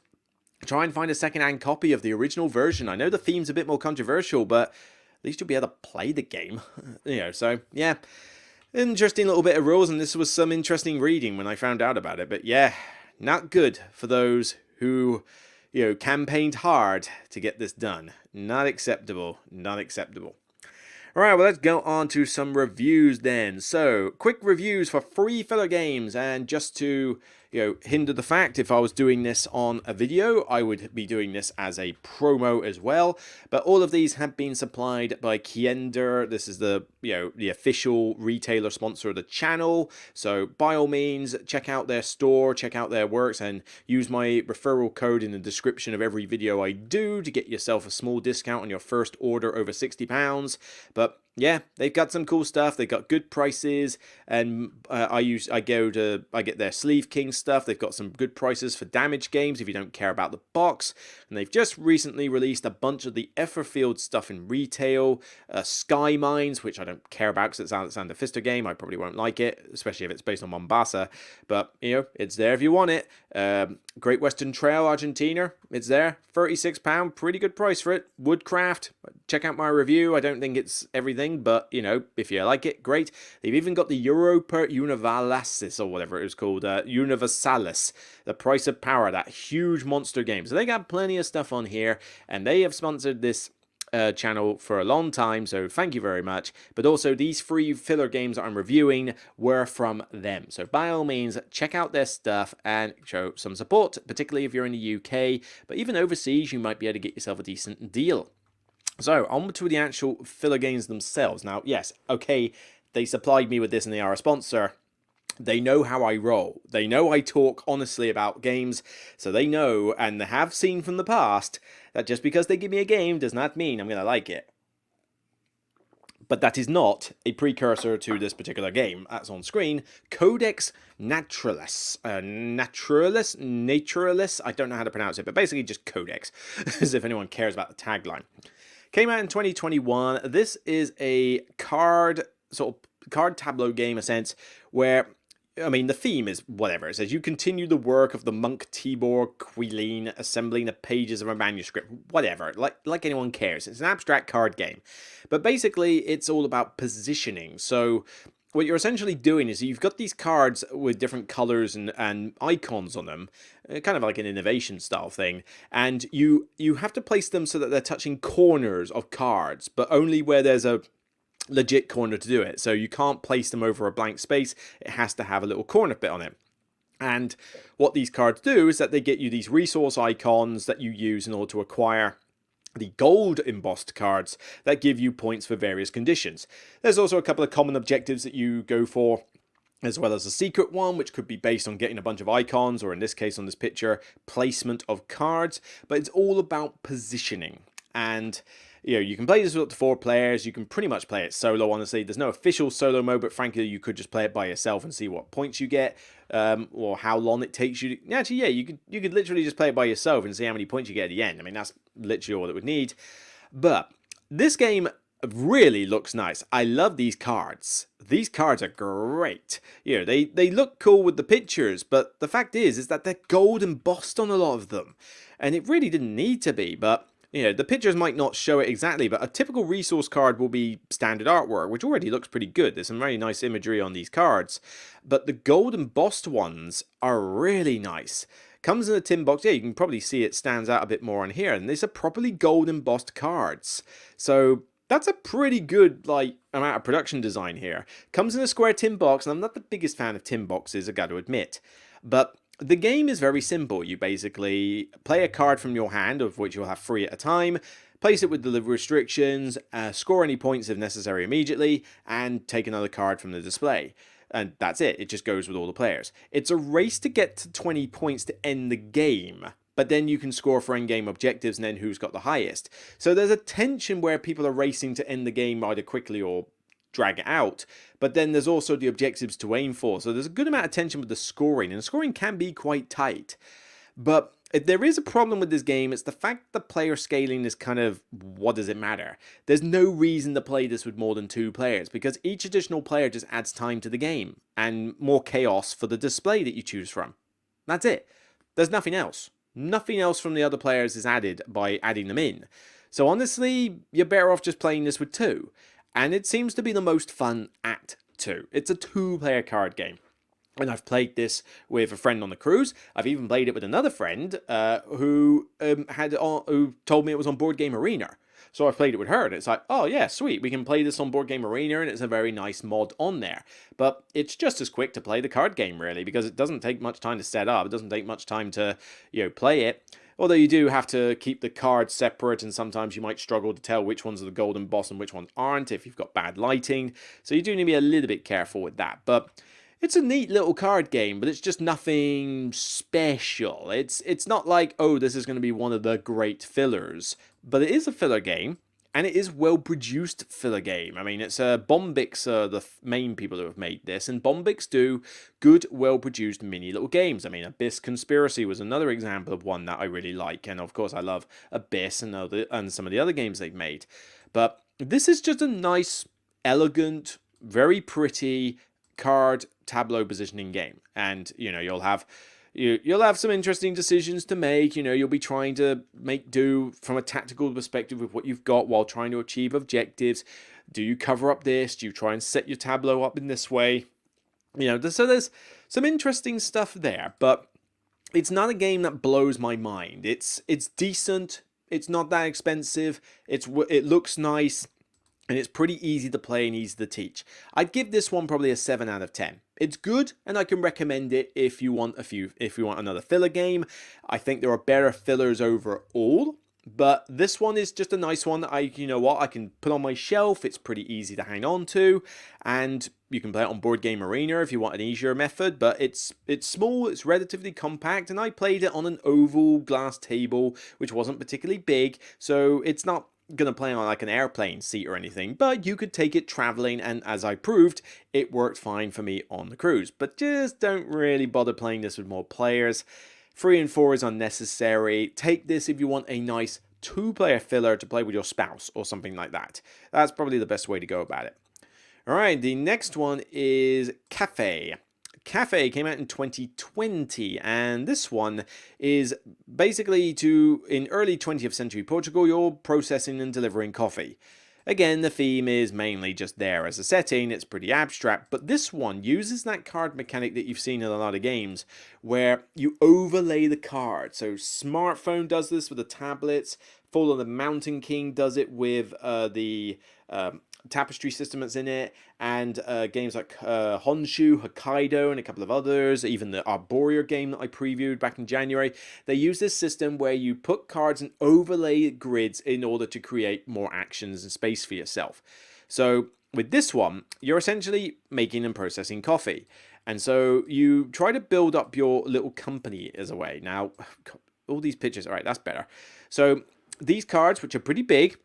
try and find a second-hand copy of the original version. I know the theme's a bit more controversial, but at least you'll be able to play the game. So yeah. Interesting little bit of rules, and this was some interesting reading when I found out about it. But yeah, not good for those who, campaigned hard to get this done. Not acceptable. Not acceptable. Alright, well, let's go on to some reviews then. So, quick reviews for free filler games, and just to, hinder the fact, if I was doing this on a video, I would be doing this as a promo as well. But all of these have been supplied by KIENDA. This is the, the official retailer sponsor of the channel. So, by all means, check out their store, check out their works, and use my referral code in the description of every video I do to get yourself a small discount on your first order over £60. But yeah, they've got some cool stuff. They've got good prices, and I get their Sleeve King stuff. They've got some good prices for damage games if you don't care about the box. And they've just recently released a bunch of the Efferfield stuff in retail. Sky Mines, which I don't care about because it's Alexander Pfister game. I probably won't like it, especially if it's based on Mombasa. But it's there if you want it. Great Western Trail Argentina, it's there. £36, pretty good price for it. Woodcraft, check out my review. I don't think it's everything, but if you like it, great. They've even got the Europa Universalis, or whatever it was called, Universalis, the Price of Power, that huge monster game. So they got plenty of stuff on here, and they have sponsored this channel for a long time, so thank you very much. But also, these free filler games that I'm reviewing were from them, so by all means check out their stuff and show some support, particularly if you're in the UK, but even overseas you might be able to get yourself a decent deal. So on to the actual filler games themselves. Now, yes, okay, they supplied me with this and they are a sponsor. They know how I roll. They know I talk honestly about games, so they know, and they have seen from the past, that just because they give me a game does not mean I'm going to like it. But that is not a precursor to this particular game. That's on screen. Codex Naturalis. Naturalis? I don't know how to pronounce it, but basically just Codex, as if anyone cares about the tagline. Came out in 2021. This is a card tableau game, in a sense, where the theme is whatever. It says you continue the work of the monk Tibor Quilin, assembling the pages of a manuscript. Whatever, like anyone cares. It's an abstract card game. But basically, it's all about positioning. So what you're essentially doing is you've got these cards with different colors and icons on them, kind of like an innovation style thing. And you have to place them so that they're touching corners of cards, but only where there's a legit corner to do it. So you can't place them over a blank space. It has to have a little corner bit on it. And what these cards do is that they get you these resource icons that you use in order to acquire the gold embossed cards that give you points for various conditions. There's also a couple of common objectives that you go for, as well as a secret one, which could be based on getting a bunch of icons, or in this case on this picture, placement of cards. But it's all about positioning. And you can play this with up to 4 players. You can pretty much play it solo, honestly. There's no official solo mode, but frankly, you could just play it by yourself and see what points you get, or how long it takes you to... Actually, yeah, you could literally just play it by yourself and see how many points you get at the end. That's literally all it would need. But this game really looks nice. I love these cards. These cards are great. They look cool with the pictures, but the fact is that they're gold embossed on a lot of them. And it really didn't need to be, but... the pictures might not show it exactly, but a typical resource card will be standard artwork, which already looks pretty good. There's some very nice imagery on these cards. But the gold embossed ones are really nice. Comes in a tin box. Yeah, you can probably see it stands out a bit more on here. And these are properly gold embossed cards. So that's a pretty good amount of production design here. Comes in a square tin box, and I'm not the biggest fan of tin boxes, I got to admit. But the game is very simple. You basically play a card from your hand, of which you'll have 3 at a time, place it with the restrictions, score any points if necessary immediately, and take another card from the display. And that's it. It just goes with all the players. It's a race to get to 20 points to end the game, but then you can score for end-game objectives and then who's got the highest. So there's a tension where people are racing to end the game either quickly or drag it out, but then there's also the objectives to aim for. So there's a good amount of tension with the scoring, and the scoring can be quite tight. But if there is a problem with this game, it's the fact that player scaling is kind of, what does it matter? There's no reason to play this with more than 2 players, because each additional player just adds time to the game, and more chaos for the display that you choose from. That's it. There's nothing else. Nothing else from the other players is added by adding them in. So honestly, you're better off just playing this with 2. And it seems to be the most fun at 2. It's a 2-player card game. And I've played this with a friend on the cruise. I've even played it with another friend who told me it was on Board Game Arena. So I've played it with her, and it's like, oh yeah, sweet, we can play this on Board Game Arena, and it's a very nice mod on there. But it's just as quick to play the card game, really, because it doesn't take much time to set up. It doesn't take much time to, play it. Although you do have to keep the cards separate, and sometimes you might struggle to tell which ones are the golden boss and which ones aren't if you've got bad lighting. So you do need to be a little bit careful with that. But it's a neat little card game, but it's just nothing special. It's not like, oh, this is going to be one of the great fillers. But it is a filler game, and it is well-produced filler game. I mean, it's Bombix are the main people who have made this, and Bombix do good, well-produced mini little games. I mean, Abyss Conspiracy was another example of one that I really like, and of course I love Abyss and some of the other games they've made. But this is just a nice, elegant, very pretty card tableau positioning game, and you'll have some interesting decisions to make. You'll be trying to make do from a tactical perspective with what you've got while trying to achieve objectives. Do you cover up this? Do you try and set your tableau up in this way? So there's some interesting stuff there, but it's not a game that blows my mind. It's decent. It's not that expensive. It looks nice. And it's pretty easy to play and easy to teach. I'd give this one probably a 7 out of 10. It's good, and I can recommend it if you want another filler game. I think there are better fillers overall, but this one is just a nice one that I can put on my shelf. It's pretty easy to hang on to, and you can play it on Board Game Arena if you want an easier method, but it's small, it's relatively compact, and I played it on an oval glass table, which wasn't particularly big, so it's not gonna play on like an airplane seat or anything, but you could take it traveling, and as I proved, it worked fine for me on the cruise. But just don't really bother playing this with more players. 3 and 4 is unnecessary. Take this if you want a nice 2-player filler to play with your spouse or something like that. That's probably the best way to go about it. Alright, the next one is Cafe. Cafe came out in 2020, and this one is basically in early 20th century Portugal, you're processing and delivering coffee. Again, the theme is mainly just there as a setting. It's pretty abstract, but this one uses that card mechanic that you've seen in a lot of games where you overlay the card. So Smartphone does this with the tablets, Fall of the Mountain King does it with the tapestry system that's in it, and games like Honshu, Hokkaido, and a couple of others, even the Arboreal game that I previewed back in January. They use this system where you put cards and overlay grids in order to create more actions and space for yourself. So with this one, you're essentially making and processing coffee. And so you try to build up your little company as a way. Now, all these pictures, all right, that's better. So these cards, which are pretty big,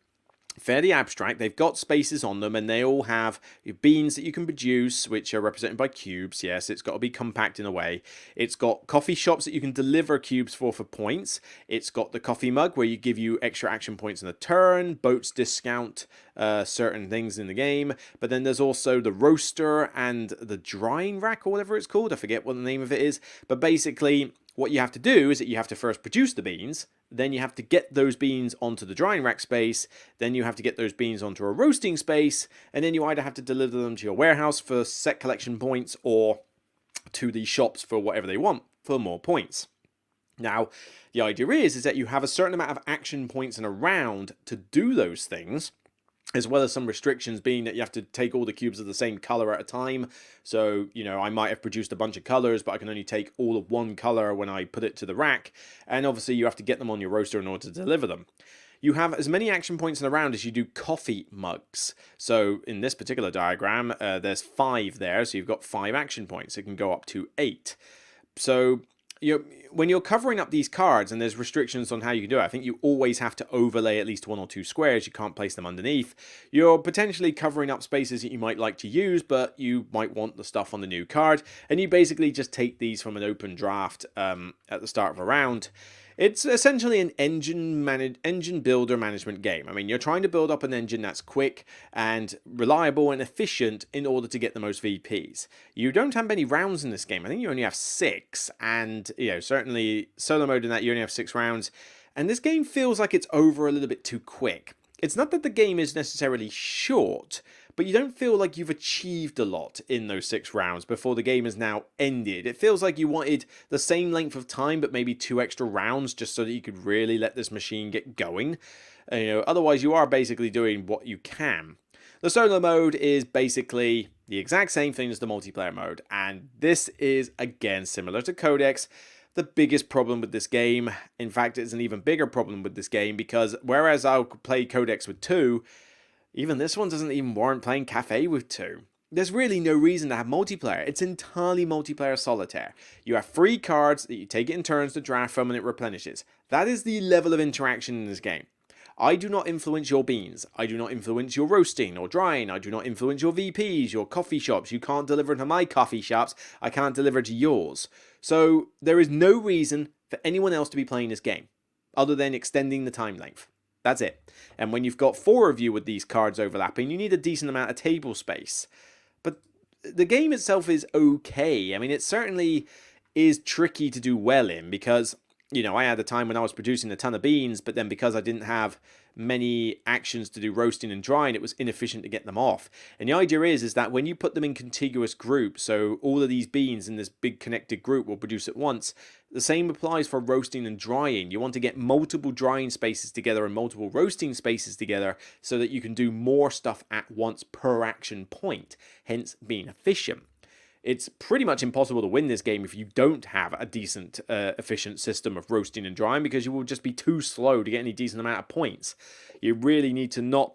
fairly abstract, they've got spaces on them, and they all have beans that you can produce, which are represented by cubes. Yes, it's got to be compact in a way. It's got coffee shops that you can deliver cubes for points. It's got the coffee mug where you give you extra action points in a turn. Boats discount certain things in the game. But then there's also the roaster and the drying rack, or whatever it's called. I forget what the name of it is. But basically, what you have to do is that you have to first produce the beans, then you have to get those beans onto the drying rack space, then you have to get those beans onto a roasting space, and then you either have to deliver them to your warehouse for set collection points or to the shops for whatever they want for more points. Now, the idea is that you have a certain amount of action points in a round to do those things, as well as some restrictions being that you have to take all the cubes of the same color at a time. So, I might have produced a bunch of colors, but I can only take all of one color when I put it to the rack. And obviously you have to get them on your roaster in order to deliver them. You have as many action points in the round as you do coffee mugs. So in this particular diagram, there's 5 there. So you've got 5 action points. It can go up to 8. So when you're covering up these cards, and there's restrictions on how you can do it, I think you always have to overlay at least 1 or 2 squares. You can't place them underneath. You're potentially covering up spaces that you might like to use, but you might want the stuff on the new card. And you basically just take these from an open draft at the start of a round. It's essentially an engine builder management game. I mean, you're trying to build up an engine that's quick and reliable and efficient in order to get the most VPs. You don't have many rounds in this game. I think you only have 6, and certainly solo mode in that you only have 6 rounds. And this game feels like it's over a little bit too quick. It's not that the game is necessarily short, but you don't feel like you've achieved a lot in those 6 rounds before the game is now ended. It feels like you wanted the same length of time, but maybe 2 extra rounds just so that you could really let this machine get going. Otherwise you are basically doing what you can. The solo mode is basically the exact same thing as the multiplayer mode, and this is again similar to Codex. The biggest problem with this game, in fact it's an even bigger problem with this game, because whereas I'll play Codex with 2, even this one doesn't even warrant playing Cafe with 2. There's really no reason to have multiplayer. It's entirely multiplayer solitaire. You have free cards that you take it in turns to draft from and it replenishes. That is the level of interaction in this game. I do not influence your beans. I do not influence your roasting or drying. I do not influence your VPs, your coffee shops. You can't deliver to my coffee shops. I can't deliver to yours. So there is no reason for anyone else to be playing this game other than extending the time length. That's it. And when you've got 4 of you with these cards overlapping, you need a decent amount of table space. But the game itself is okay. I mean, it certainly is tricky to do well in because, I had a time when I was producing a ton of beans, but then because I didn't have many actions to do roasting and drying, it was inefficient to get them off. And the idea is that when you put them in contiguous groups, so all of these beans in this big connected group will produce at once, the same applies for roasting and drying. You want to get multiple drying spaces together and multiple roasting spaces together so that you can do more stuff at once per action point, hence being efficient. It's pretty much impossible to win this game if you don't have a decent, efficient system of roasting and drying, because you will just be too slow to get any decent amount of points. You really need to not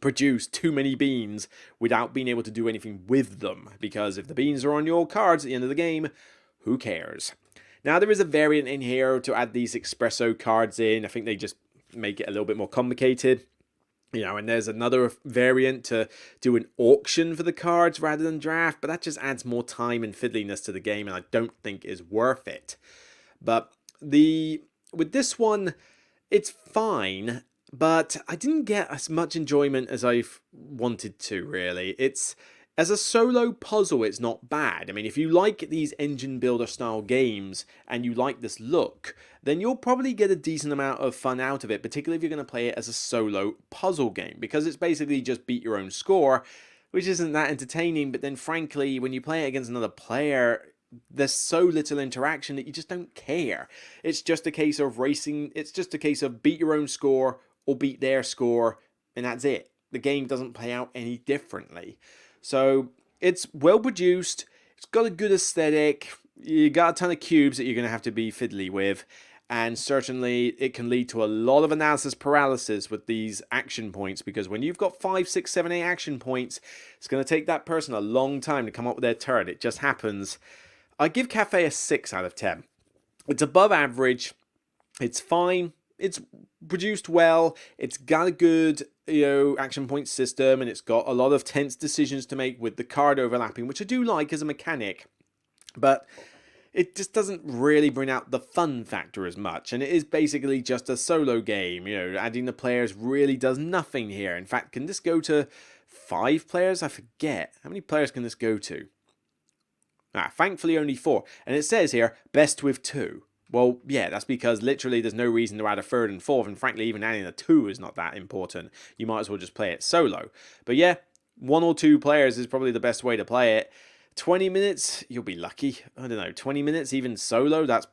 produce too many beans without being able to do anything with them, because if the beans are on your cards at the end of the game, who cares? Now, there is a variant in here to add these espresso cards in. I think they just make it a little bit more complicated. And there's another variant to do an auction for the cards rather than draft, but that just adds more time and fiddliness to the game, and I don't think is worth it. But with this one, it's fine, but I didn't get as much enjoyment as I've wanted to, really. As a solo puzzle, it's not bad. I mean, if you like these engine builder style games and you like this look, then you'll probably get a decent amount of fun out of it, particularly if you're going to play it as a solo puzzle game, because it's basically just beat your own score, which isn't that entertaining. But then frankly, when you play it against another player, there's so little interaction that you just don't care. It's just a case of racing. It's just a case of beat your own score or beat their score, and that's it. The game doesn't play out any differently. So it's well produced, it's got a good aesthetic, you got a ton of cubes that you're going to have to be fiddly with, and certainly it can lead to a lot of analysis paralysis with these action points, because when you've got 5, 6, 7, 8 action points, it's going to take that person a long time to come up with their turn. It just happens. I give Cafe a 6 out of 10. It's above average, it's fine, it's produced well, it's got a good action point system, and it's got a lot of tense decisions to make with the card overlapping, which I do like as a mechanic, but it just doesn't really bring out the fun factor as much, and it is basically just a solo game. Adding the players really does nothing here. In fact, can this go to 5 players? I forget. How many players can this go to? Thankfully only 4, and it says here best with 2. Well, yeah, that's because literally there's no reason to add a 3rd and 4th, and frankly, even adding a 2 is not that important. You might as well just play it solo. But yeah, 1 or 2 players is probably the best way to play it. 20 minutes, you'll be lucky. I don't know, 20 minutes even solo, that's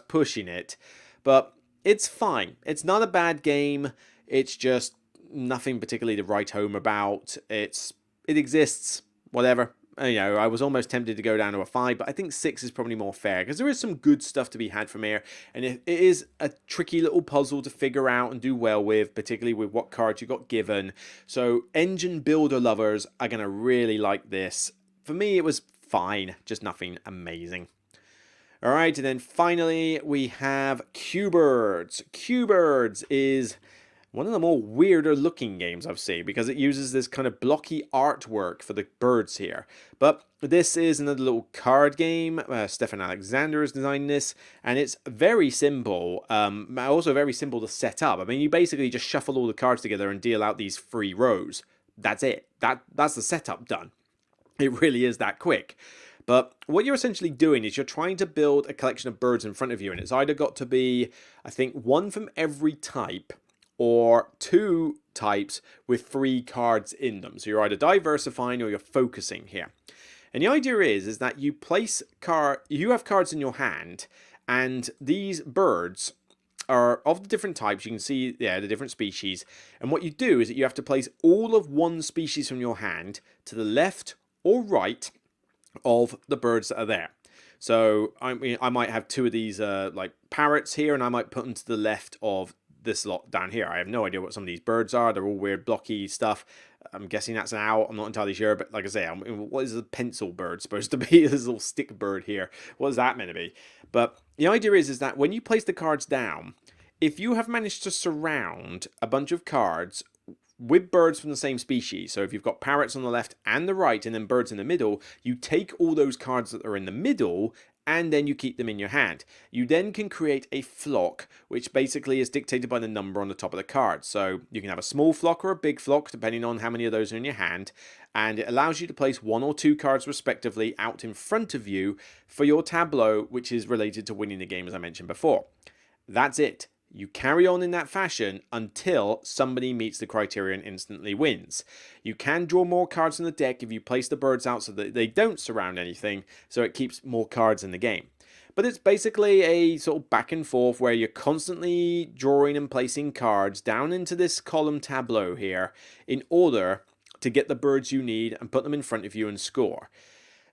pushing it. But it's fine. It's not a bad game. It's just nothing particularly to write home about. It exists, whatever. I was almost tempted to go down to a 5, but I think 6 is probably more fair, because there is some good stuff to be had from here, and it is a tricky little puzzle to figure out and do well with, particularly with what cards you got given. So engine builder lovers are going to really like this. For me, it was fine, just nothing amazing. Alright, and then finally we have Cubirds. Cubirds is one of the more weirder looking games I've seen, because it uses this kind of blocky artwork for the birds here. But this is another little card game. Stefan Alexander has designed this, and it's very simple. Also very simple to set up. I mean, you basically just shuffle all the cards together and deal out these 3 rows. That's it. That's the setup done. It really is that quick. But what you're essentially doing is you're trying to build a collection of birds in front of you, and it's either got to be, I think, 1 from every type, or 2 types with 3 cards in them. So you're either diversifying or you're focusing here. And the idea is that you have cards in your hand, and these birds are of the different types. You can see, yeah, the different species. And what you do is that you have to place all of one species from your hand to the left or right of the birds that are there. So I might have 2 of these like parrots here, and I might put them to the left of this lot down here. I have no idea what some of these birds are. They're all weird blocky stuff. I'm guessing that's an owl. I'm not entirely sure, but like I say, what is a pencil bird supposed to be? This little stick bird here. What is that meant to be? But the idea is that when you place the cards down, if you have managed to surround a bunch of cards with birds from the same species, so if you've got parrots on the left and the right and then birds in the middle, you take all those cards that are in the middle and then you keep them in your hand. You then can create a flock, which basically is dictated by the number on the top of the card. So you can have a small flock or a big flock, depending on how many of those are in your hand, and it allows you to place 1 or 2 cards respectively out in front of you for your tableau, which is related to winning the game, as I mentioned before. That's it. You carry on in that fashion until somebody meets the criteria and instantly wins. You can draw more cards in the deck if you place the birds out so that they don't surround anything, so it keeps more cards in the game. But it's basically a sort of back and forth where you're constantly drawing and placing cards down into this column tableau here in order to get the birds you need and put them in front of you and score.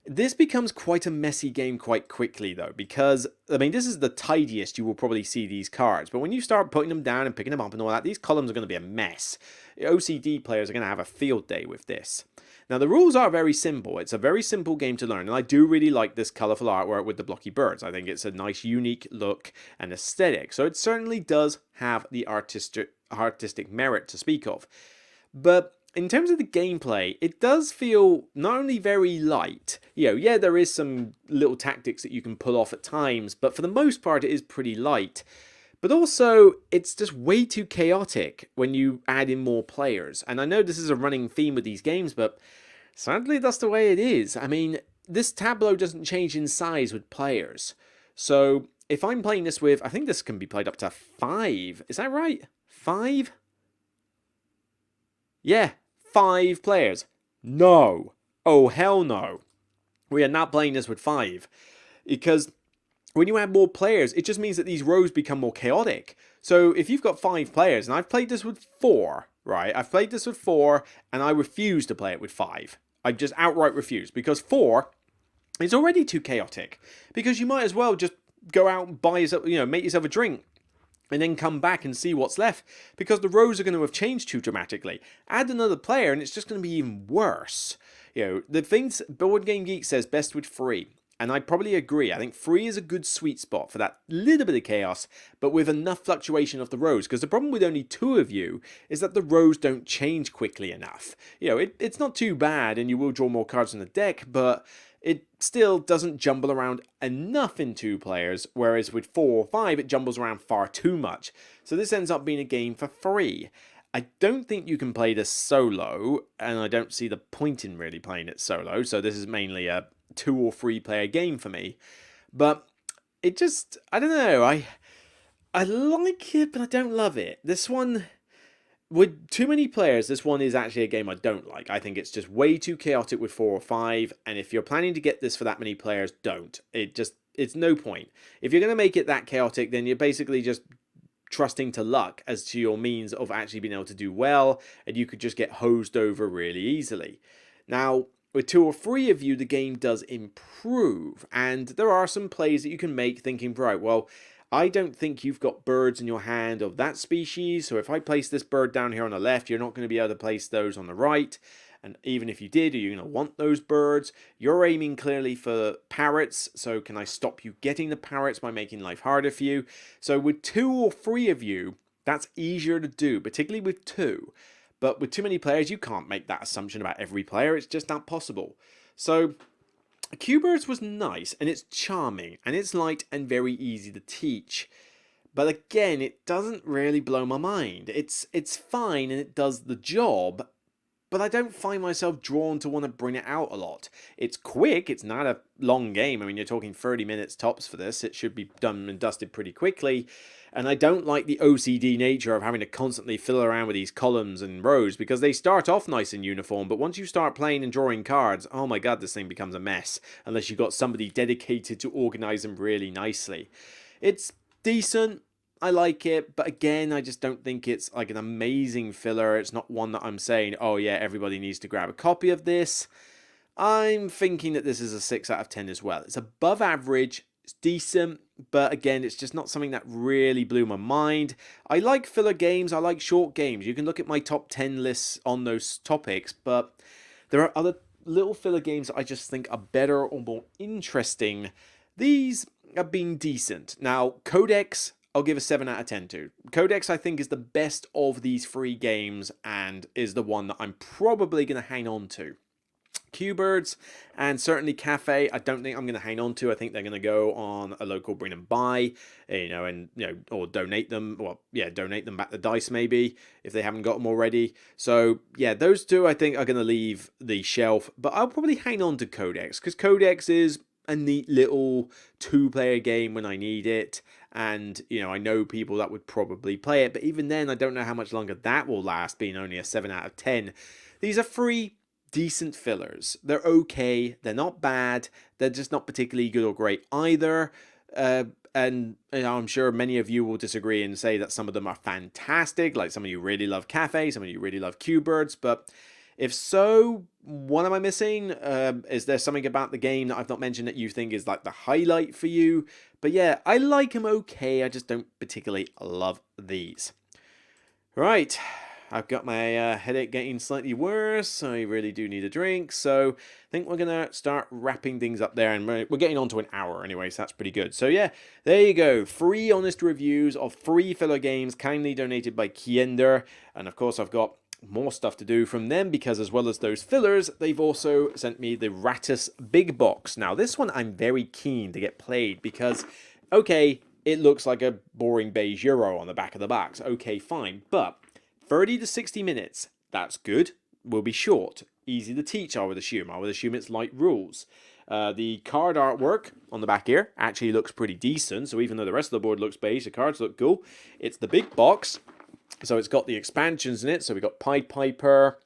This becomes quite a messy game quite quickly, though, because, I mean, this is the tidiest you will probably see these cards. But when you start putting them down and picking them up and all that, these columns are going to be a mess. OCD players are going to have a field day with this. Now, the rules are very simple. It's a very simple game to learn, and I do really like this colourful artwork with the blocky birds. I think it's a nice, unique look and aesthetic. So it certainly does have the artistic merit to speak of. But in terms of the gameplay, it does feel not only very light, yeah, there is some little tactics that you can pull off at times, but for the most part it is pretty light. But also, it's just way too chaotic when you add in more players. And I know this is a running theme with these games, but sadly that's the way it is. I mean, this tableau doesn't change in size with players. So if I'm playing this with, I think this can be played up to 5. Is that right? 5? Yeah. 5 players. No. Oh, hell no. We are not playing this with 5. Because when you add more players, it just means that these rows become more chaotic. So if you've got 5 players, and I've played this with 4, right? I've played this with 4, and I refuse to play it with 5. I just outright refuse. Because 4 is already too chaotic. Because you might as well just go out and buy yourself, make yourself a drink, and then come back and see what's left, because the rows are going to have changed too dramatically. Add another player and it's just going to be even worse. The things Board Game Geek says best with 3, and I probably agree. I think 3 is a good sweet spot for that little bit of chaos, but with enough fluctuation of the rows, because the problem with only 2 of you is that the rows don't change quickly enough. It's not too bad, and you will draw more cards in the deck, but it still doesn't jumble around enough in 2 players, whereas with 4 or 5 it jumbles around far too much. So this ends up being a game for 3. I don't think you can play this solo, and I don't see the point in really playing it solo, so this is mainly a 2 or 3 player game for me. But it just, I don't know, I like it, but I don't love it. This one, with too many players, this one is actually a game I don't like. I think it's just way too chaotic with 4 or 5, and if you're planning to get this for that many players, don't. It's no point. If you're going to make it that chaotic, then you're basically just trusting to luck as to your means of actually being able to do well, and you could just get hosed over really easily. Now, with 2 or 3 of you, the game does improve, and there are some plays that you can make thinking, right, well, I don't think you've got birds in your hand of that species, so if I place this bird down here on the left, you're not going to be able to place those on the right. And even if you did, are you going to want those birds? You're aiming clearly for parrots, so can I stop you getting the parrots by making life harder for you? So with 2 or 3 of you, that's easier to do, particularly with 2. But with too many players, you can't make that assumption about every player. It's just not possible. So Cubirds was nice, and it's charming, and it's light and very easy to teach. But again, it doesn't really blow my mind. It's fine, and it does the job, but I don't find myself drawn to want to bring it out a lot. It's quick, it's not a long game. I mean, you're talking 30 minutes tops for this. It should be done and dusted pretty quickly. And I don't like the OCD nature of having to constantly fiddle around with these columns and rows, because they start off nice and uniform, but once you start playing and drawing cards, oh my god, this thing becomes a mess, unless you've got somebody dedicated to organize them really nicely. It's decent. I like it, but again, I just don't think it's like an amazing filler. It's not one that I'm saying, oh yeah, everybody needs to grab a copy of this. I'm thinking that this is a 6 out of 10 as well. It's above average, it's decent, but again, it's just not something that really blew my mind. I like filler games, I like short games. You can look at my top 10 lists on those topics, but there are other little filler games that I just think are better or more interesting. These have been decent. Now, Codex, I'll give a 7 out of 10 to. Codex, I think, is the best of these 3 games and is the one that I'm probably going to hang on to. Cubirds and certainly Cafe, I don't think I'm going to hang on to. I think they're going to go on a local bring and buy, or donate them. Well, yeah, donate them back the dice maybe if they haven't got them already. So yeah, those 2 I think are going to leave the shelf, but I'll probably hang on to Codex because Codex is a neat little 2-player game when I need it. And, I know people that would probably play it, but even then, I don't know how much longer that will last, being only a 7 out of 10. These are 3 decent fillers. They're okay. They're not bad. They're just not particularly good or great either. And I'm sure many of you will disagree and say that some of them are fantastic. Like some of you really love Cafe, some of you really love Cubirds, but if so, what am I missing? Is there something about the game that I've not mentioned that you think is like the highlight for you? But yeah, I like them okay. I just don't particularly love these. Right, I've got my headache getting slightly worse. I really do need a drink. So I think we're going to start wrapping things up there. And we're getting on to an hour anyway, so that's pretty good. So yeah, there you go. 3 honest reviews of 3 filler games kindly donated by KIENDA. And of course, I've got more stuff to do from them because as well as those fillers, they've also sent me the Rattus Big Box. Now this one I'm very keen to get played because, okay, it looks like a boring beige Euro on the back of the box. Okay, fine, but 30 to 60 minutes, that's good. Will be short, easy to teach, I would assume. I would assume it's light rules. The card artwork on the back here actually looks pretty decent, so even though the rest of the board looks beige, the cards look cool. It's the big box. So it's got the expansions in it. So we've got Pied Piper,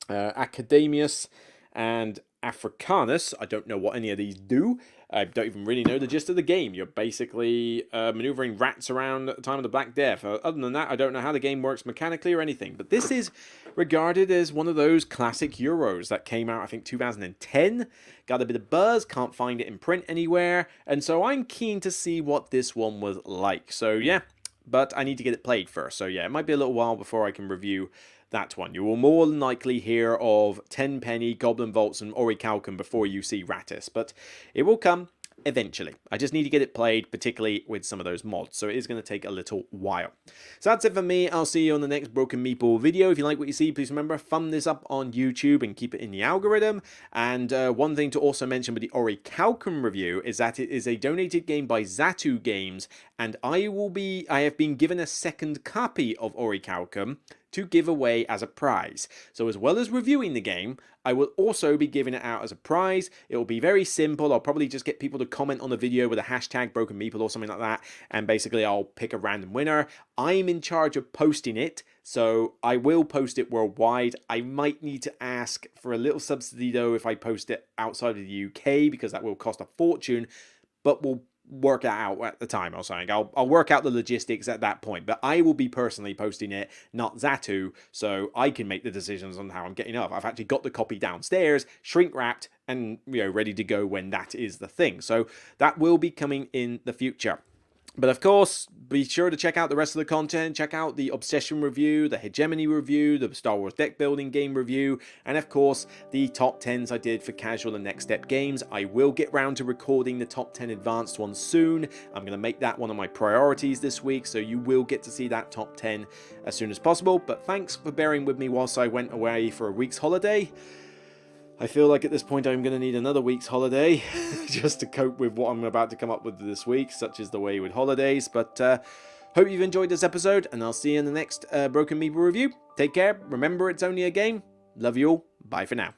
Academius, and Africanus. I don't know what any of these do. I don't even really know the gist of the game. You're basically maneuvering rats around at the time of the Black Death. Other than that, I don't know how the game works mechanically or anything. But this is regarded as one of those classic Euros that came out, I think, 2010. Got a bit of buzz, can't find it in print anywhere. And so I'm keen to see what this one was like. So yeah. But I need to get it played first. So yeah, it might be a little while before I can review that one. You will more than likely hear of Tenpenny, Goblin Vaults, and Orichalcum before you see Rattus. But it will come eventually. I just need to get it played, particularly with some of those mods. So it is going to take a little while. So that's it for me. I'll see you on the next Broken Meeple video. If you like what you see, please remember, thumb this up on YouTube and keep it in the algorithm. And one thing to also mention with the Orichalcum review is that it is a donated game by Zatu Games. And I have been given a second copy of Orichalcum to give away as a prize. So as well as reviewing the game, I will also be giving it out as a prize. It will be very simple. I'll probably just get people to comment on the video with a hashtag Broken Meeple or something like that, and basically I'll pick a random winner. I'm in charge of posting it, so I will post it worldwide. I might need to ask for a little subsidy though if I post it outside of the UK, because that will cost a fortune, but we'll work that out at the time. I was saying I'll work out the logistics at that point, but I will be personally posting it, not Zatu, so I can make the decisions on how I'm getting up. I've actually got the copy downstairs, shrink wrapped, and ready to go when that is the thing. So that will be coming in the future. But of course, be sure to check out the rest of the content. Check out the Obsession review, the Hegemony review, the Star Wars deck building game review, and of course, the top 10s I did for casual and next step games. I will get round to recording the top 10 advanced ones soon. I'm going to make that one of my priorities this week, so you will get to see that top 10 as soon as possible. But thanks for bearing with me whilst I went away for a week's holiday. I feel like at this point I'm going to need another week's holiday just to cope with what I'm about to come up with this week, such is the way with holidays. But hope you've enjoyed this episode, and I'll see you in the next Broken Meeple review. Take care, remember it's only a game, Love you all. Bye for now.